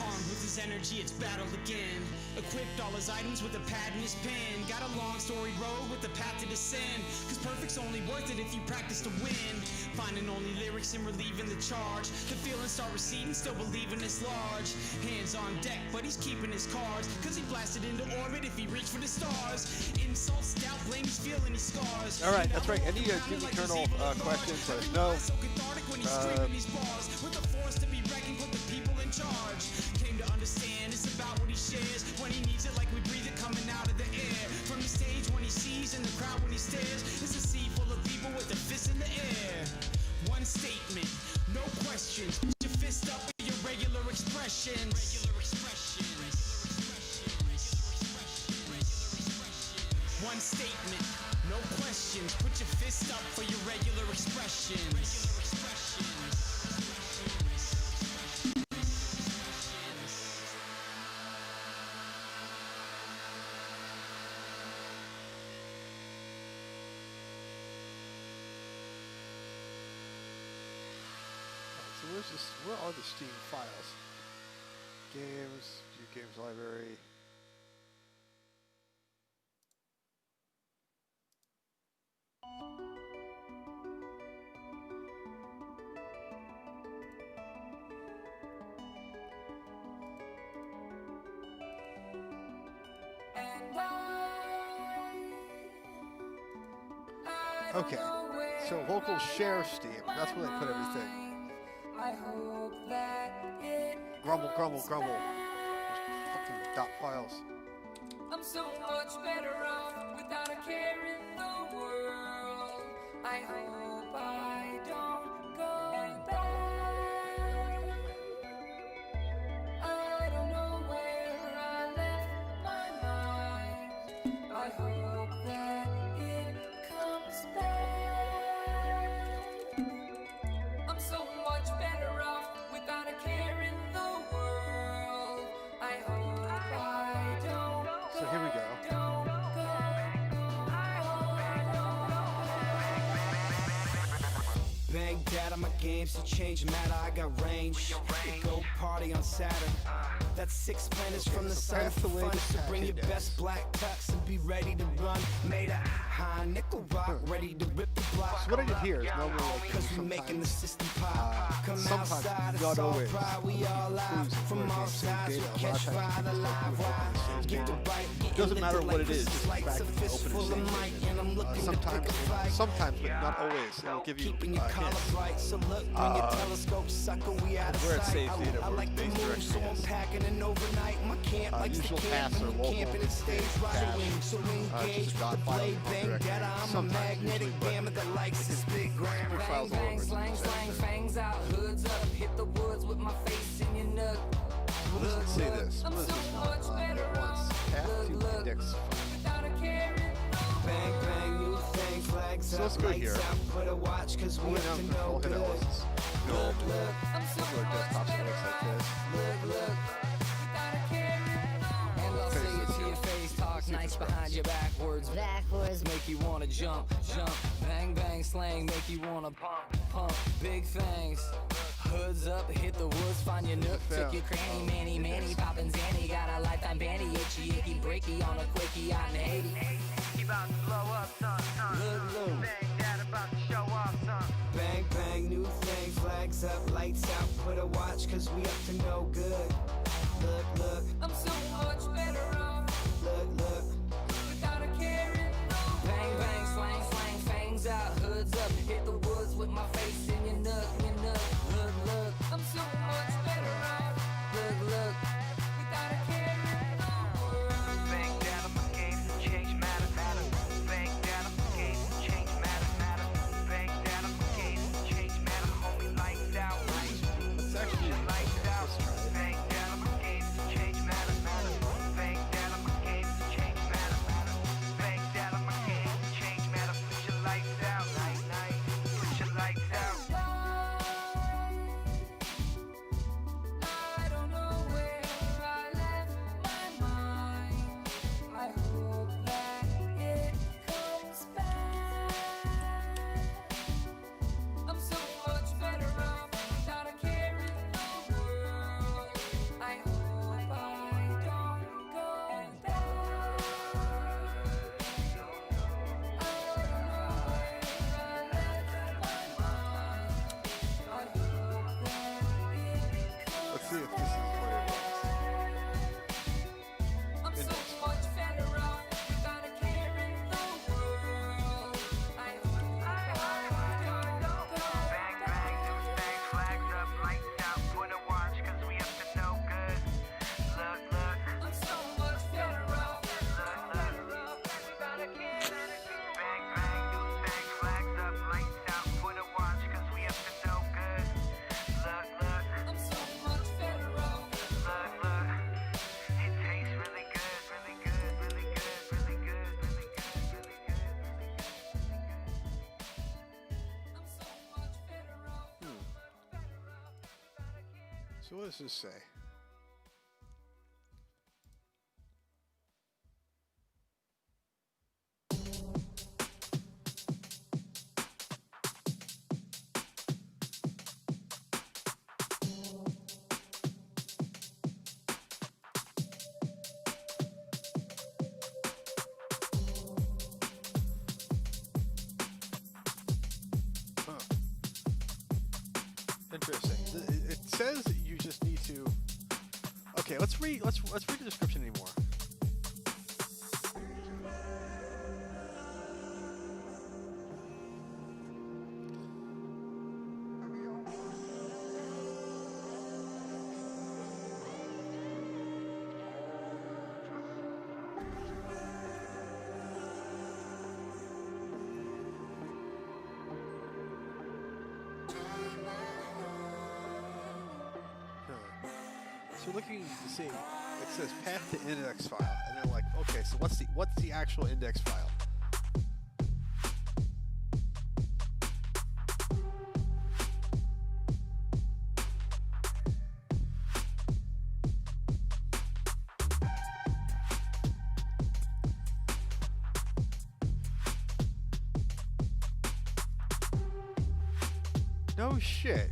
Armed with his energy, it's battle again. Equipped all his items with a pad and his pen. Got a long storied road with a path to descend. Cause perfect's only worth it if you practice to win. Finding only lyrics and relieving the charge. The feelings start receding, still believing it's large. Hands on deck, but he's keeping his cards. Cause he blasted into orbit if he reached for the stars. Insults, doubt, blame, he's feeling his scars. Alright, that's right. Any Doom Eternal questions, let us know. With the force to be reckoned, put the people in charge. Came to understand it's about what he shares. When he needs it, like we breathe it coming out of the air. From the stage when he sees, in the crowd when he stares. It's a sea full of people with their fists in the air. One statement, no questions. Put your fist up for your regular expressions. One statement, no questions. Put your fist up for your regular expressions. So where's this? Where are the Steam files? Games, view games library. Okay, so local share Steam. That's where they put everything. Grumble, grumble, grumble. Those fucking dot files. I'm so much better off without a care in the world. I hope I don't go back. I don't know where I left my mind. I hope that it comes back. I'm so much better off without a care in the world. I hope I don't. So here we go. Bang data, my games to change matter. I got range. Go party on Saturn. That's 6 planets from the sun that's for the way fun. to So bring your patch it best black tux and be ready to run. Made a high nickel rock, ready to rip the block. So what I did here is normally like Cause we making the system pop. Come sometimes outside, not it's all always pride. We all live includes from all the same sides. We data. A lot catch of times fire, the people live don't wire. open the Get the same right, get Doesn't matter what it is, Like just lights, a open the fistful same of mic, data. and I'm looking to Sometimes, pick a fight. sometimes, but not always. It'll give you Keeping your collar hints. bright, so look when your telescope sucker, we out of we're at sight. safe theater, I where like to base move, so direction I'm is. packing an overnight. My camp likes to usual camp, paths are and we local camping in stage right. paths. So engage Just a with dot the file blade, in bang directory. data. I'm a Sometimes, magnetic usually, but gamma that likes to spit grand. Super files all Bang, over. slang, slang, fangs out, hoods up, hit the woods with my face in your nook. What does it say this? I'm What is so this much one? better Once off. path Look, to look, index. without a care in the Bang, bang, new thing, flags So up, let's go lights here. out, put a watch, cause we Hold up down to control, no hit good. L's. No. Look, look, I'm so Go to our desktop, so it looks like this. look, without a care in the And I'll Okay, say it so to your face, talk nice behind your backwards. Backwards. Make you wanna jump, jump, bang, bang, slang, make you wanna pump, pump, big things. Hoods up, hit the woods, find your nook, took your cranny, manny, manny, poppin' zanny, got a lifetime bandy, itchy, icky, breaky on a quickie out in Haiti. He about to blow up, son, son. look. Bang, dad about to show off, son. Bang, bang, new thing, flags up, lights out, put a watch, cause we up to no good. Look, look, I'm so much better off look, look. without a care in the Bang, bang, slang, slang, fangs out, hoods up, hit the woods with my face in your nook, look, look, I'm so much better off look, without a care in the world. Bang, dad on my games and change matter, matter. Bang, dad on my games and change matter, matter. Bang, dad on my games and change matter. Homie, lights out. Let's actually. Lights out. Let's try it. Bang, dad on my games and change matter, matter. Bang, dad on my games and change matter, matter. Bang, dad on my games and change matter. Put your lights out. Night, night. Put your lights out. I don't know where I left my mind. I hope that it comes back. I'm so much better off without a care in the world. I hope I don't go back. I don't know where I left my mind. I hope that it comes Let's see if this is what it was. I'm so much better off without a care in the world. I hope I don't go Bang, bang, new thing, flags up, lights out. Put a watch, cause we up to no good. Look, look. I'm so much better off without a care. Bang, bang, new thing, flags up, lights out. Put a watch, cause we up to no good. Look, look, I'm so much better off. look, look. It tastes really good, really good, really good, really good, really good, really good, really good, I'm so much better off. So what does this say? Interesting. It says that you just need to. Okay, let's read the description anymore. So looking to see, it says path to index file, and they're like, okay, so what's the actual index file? No shit.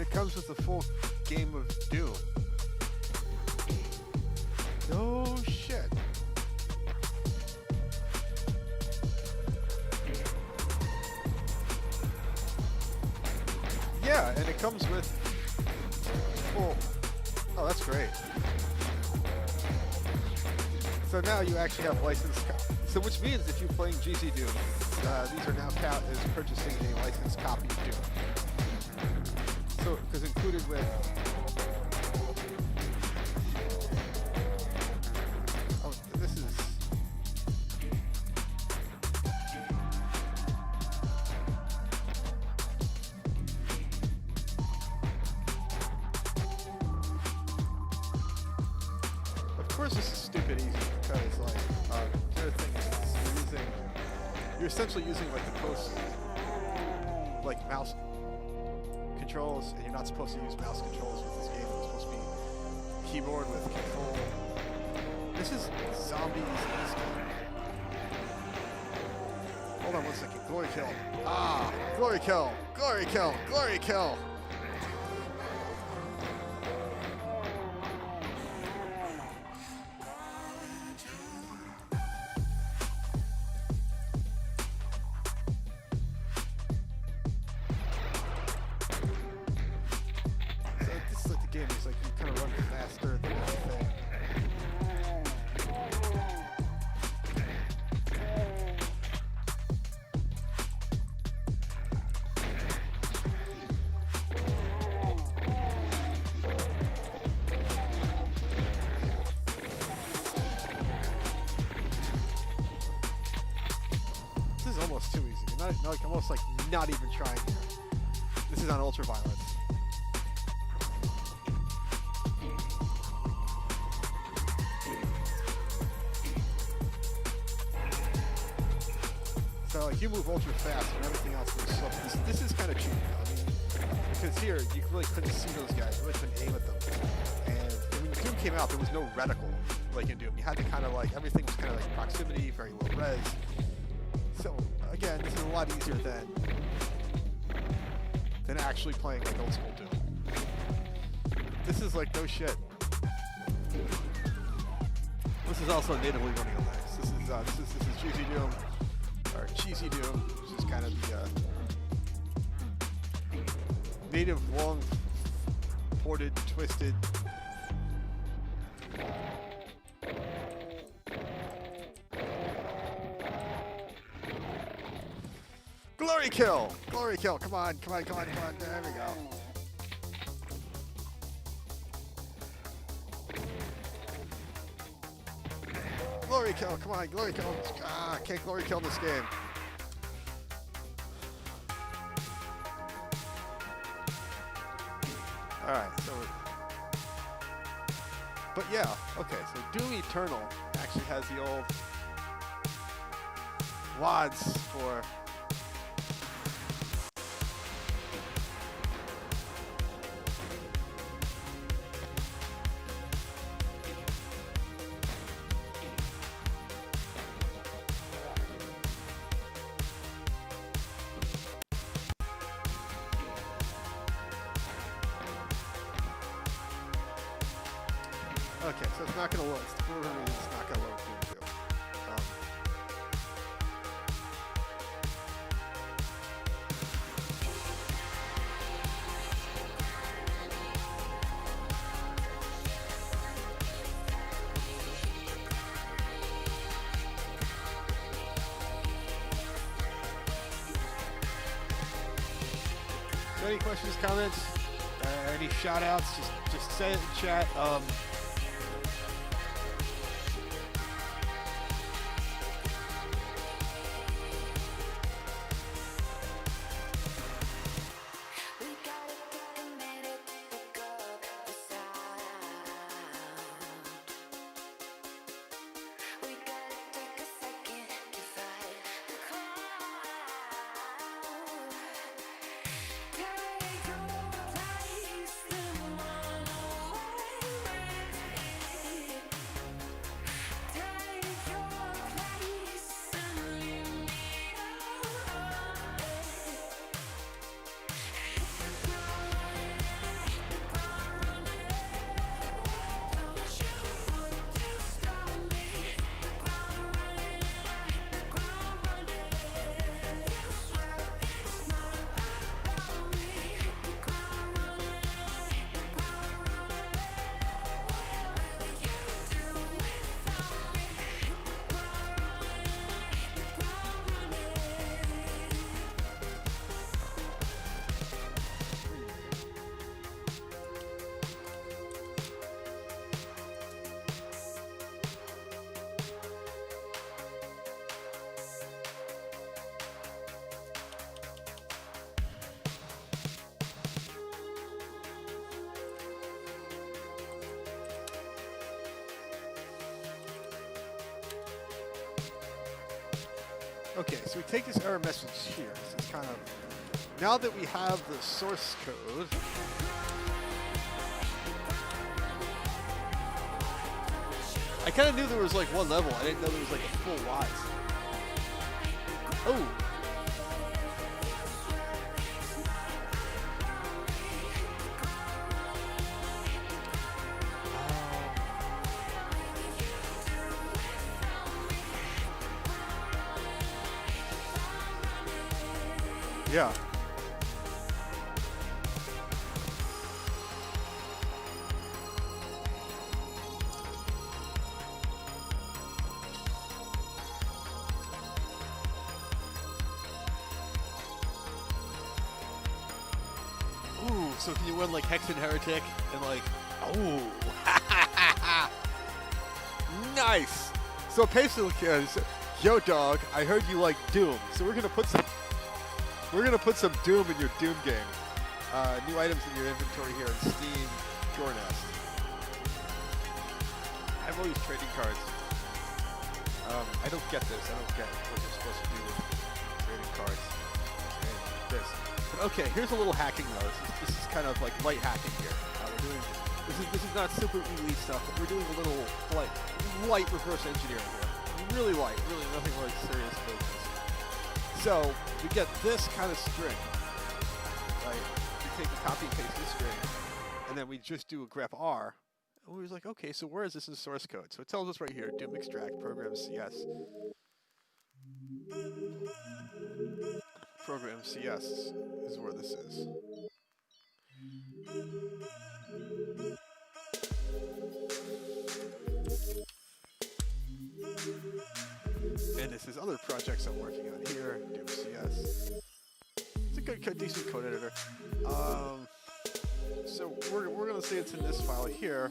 It comes with the full game of Doom. No shit. Yeah, and it comes with full. Oh, that's great. So now you actually have licensed. So which means if you're playing GZ Doom, these are now count as purchasing a licensed copy of Doom. So, because included with this is of course this is stupid easy because like the other thing is you're essentially using like the post like mouse controls, and you're not supposed to use mouse controls with this game. It's supposed to be keyboard with control. This is zombies in this game. Hold on one second. Glory kill. Ah, glory kill. Glory kill. Glory kill. It's like you kind of run faster than everything. This is almost too easy. Like almost like not even trying here. This is on ultraviolet. So like you move ultra fast and everything else moves slow. This is kind of cheap. I mean, because here you really couldn't see those guys. You really couldn't aim at them. And when Doom came out, there was no reticle like in Doom. You had to kind of like everything was kind of like proximity, very low res. So again, this is a lot easier than actually playing like old school Doom. This is like no shit. This is also natively running on Linux. This is Cheesy Doom. Or Cheesy Doom, which is kind of the native long ported, twisted. Glory kill! Glory kill! Come on, come on, come on, come on. There we go. Glory kill, come on, glory kill. Ah, I can't glory kill this game. Alright, so. But yeah, okay, so Doom Eternal actually has the old WADs for. Okay, so it's not going to load. For whatever reason, it's not going to load Doom 2. any questions, comments, any shout outs, just say it in chat. We gotta take a minute to pick up the sound. We gotta take a second to fight the crowd. Take your place, then run away with it. Take your place and leave me Okay, so we take this error message here. This is kind of, now that we have the source code, I kind of knew there was like one level. I didn't know there was like a full wise. Oh. Yeah. Ooh, so can you win like Hex and Heretic and like, oh, nice. So basically, yo dog, I heard you like Doom, so we're gonna put some Doom in your Doom game. New items in your inventory here in Steam, Drawer Nest. I've always trading cards. I don't get this. I don't get what you're supposed to do with trading cards and this. But okay, here's a little hacking though. This is kind of like light hacking here. We're doing this is not super elite stuff, but we're doing a little light reverse engineering here. Really light, really nothing like serious business. So we get this kind of string, right? We take the copy and paste this string, and then we just do a grep R. And we was like, okay, so where is this in source code? So it tells us right here, Doom extract program CS. Program CS is where this is. And this is other projects I'm working on here, Doom CS. It's a good, decent code editor. So we're gonna say it's in this file here.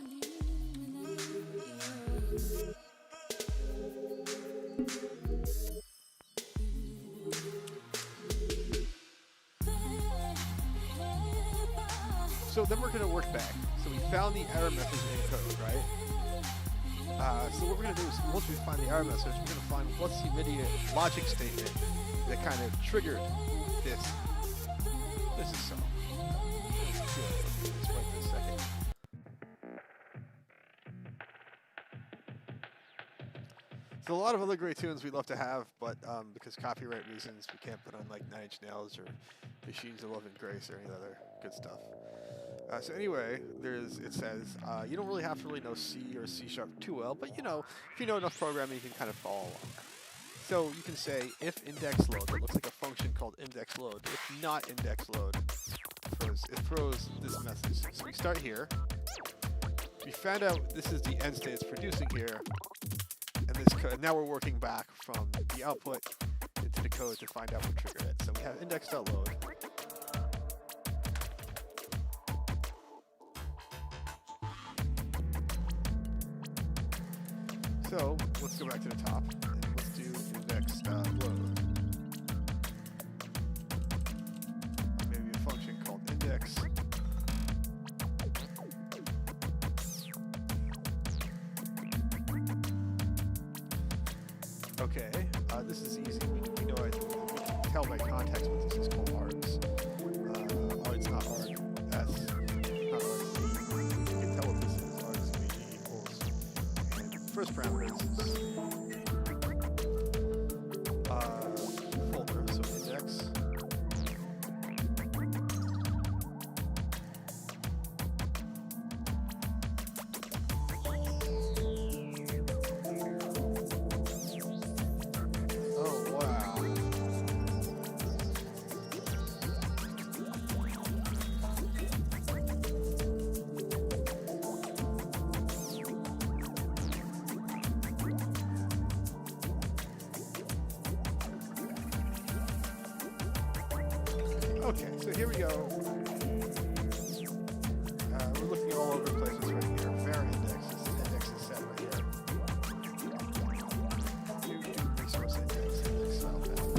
So then we're gonna work back. So we found the error message in code, right? So what we're going to do is, once we find the error message, we're going to find what's the immediate logic statement that kind of triggered this. This is so. Just wait a second. So a lot of other great tunes we'd love to have, but because copyright reasons, we can't put on like Nine Inch Nails or Machines of Love and Grace or any other good stuff. So anyway, it says, you don't really have to really know C or C# too well, but you know, if you know enough programming, you can kind of follow along. So you can say if index load, that looks like a function called index load. If not index load, it throws this message. So we start here. We found out this is the end state it's producing here, and this code, now we're working back from the output into the code to find out what triggered it. So we have index.load. So let's go back to the top and let's do index load. Maybe a function called index. Okay, this is easy. We know we can tell by context what this is called args. Oh, it's not arg s, not arg b. You can tell what this is. Args b equals. And first parameter is folder, so index. Oh wow. Okay, so here we go. We're looking all over the place. It's right here. Var index. This index is set right here. Do resource index. Index file path.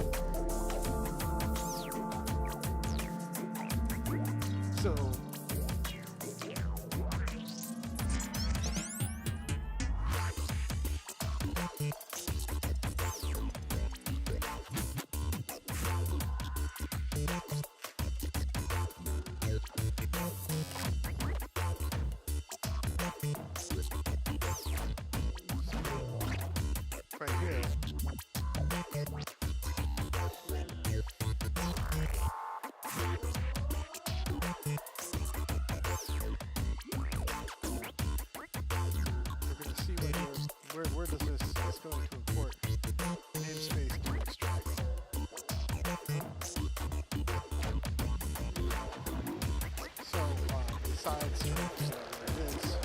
So. Right here. We're going to see where does this going to import namespace to extract. So besides there it is.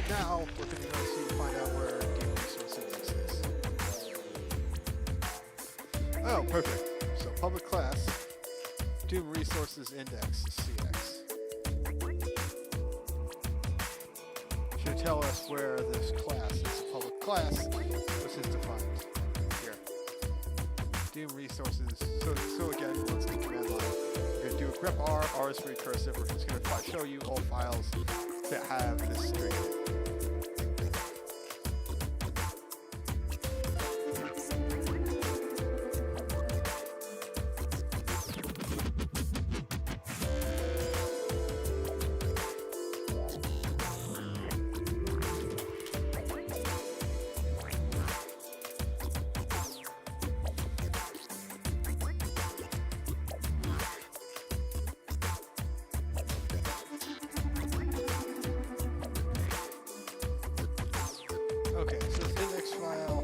Now we're going to go see find out where game resource index is. Oh, perfect. So public class Doom resources index is CX. Should tell us where this class is a public class, which is defined here. Doom resources. So again, let's do command line. We're going to do a grep R. R is recursive. We're just going to show you all files that have this string. Okay, so this index file.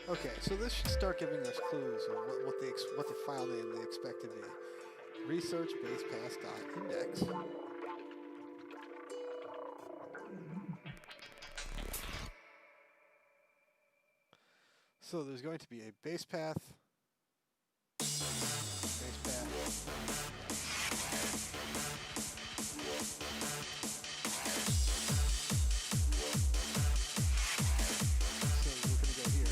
Okay, so this should start giving us clues of what the file name they expect to be. Research base pass dot index. So there's going to be a base path, So we're going to go here.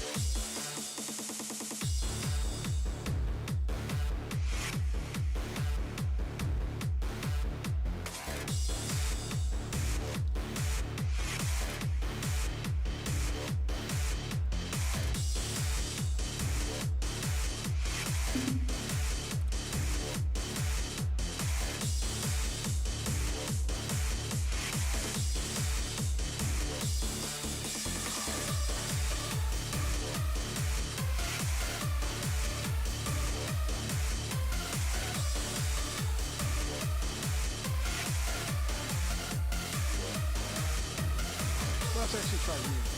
Let's actually try reading this.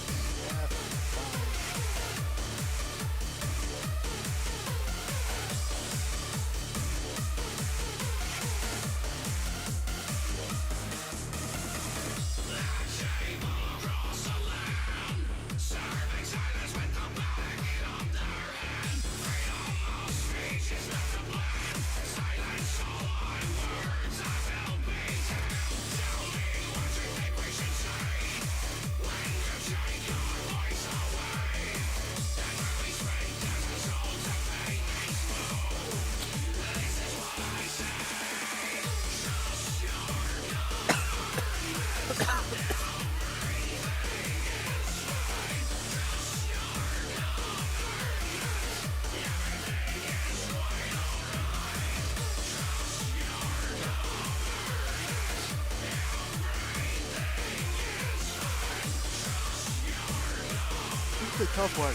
a tough one.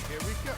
Here we go.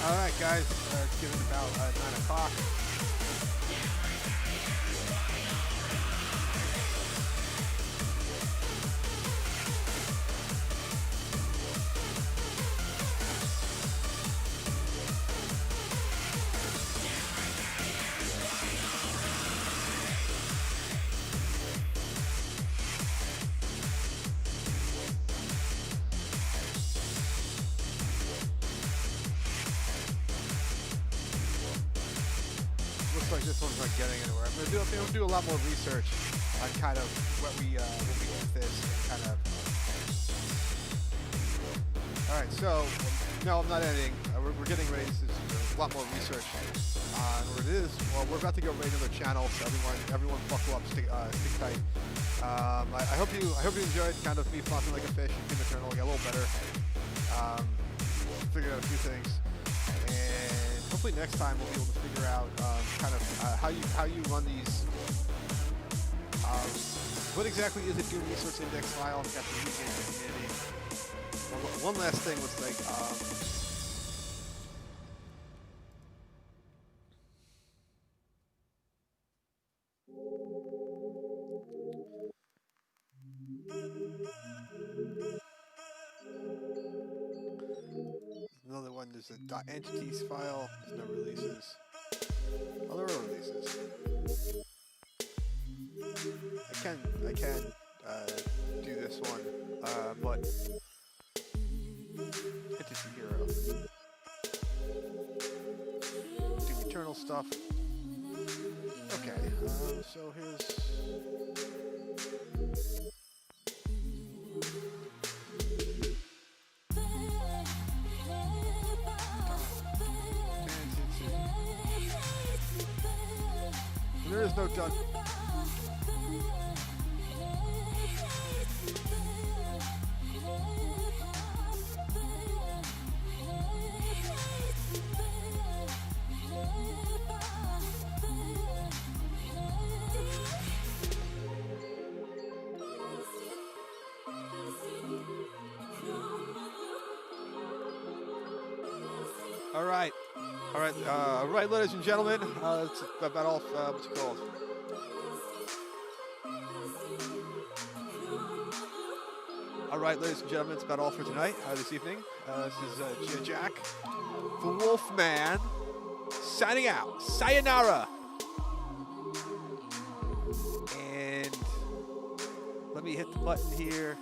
All right, guys, it's getting about 9 o'clock. Looks like this one's not getting anywhere. I'm gonna do a lot more research on kind of what we do with this and kind of. All right, so no, I'm not editing. We're getting ready to do a lot more research on what it is. Well, we're about to go right to the channel, so everyone buckle up, stick tight. I hope you enjoyed kind of me flopping like a fish and Doom Eternal. Got a little better. Figured out a few things. And hopefully next time we'll be able to figure out kind of how you run these. What exactly is a Doom Resource Index file? Got the new game community. One last thing was like. Another one, there's a .entities file, there's no releases. Oh, there are releases. I can do this one, but Entity Hero. Doom Eternal stuff. Okay, so here's. There is no done. All right, ladies and gentlemen. That's about all. What's it called? All right, ladies and gentlemen, it's about all for tonight. This evening. This is Jack, the Wolfman, signing out. Sayonara. And let me hit the button here.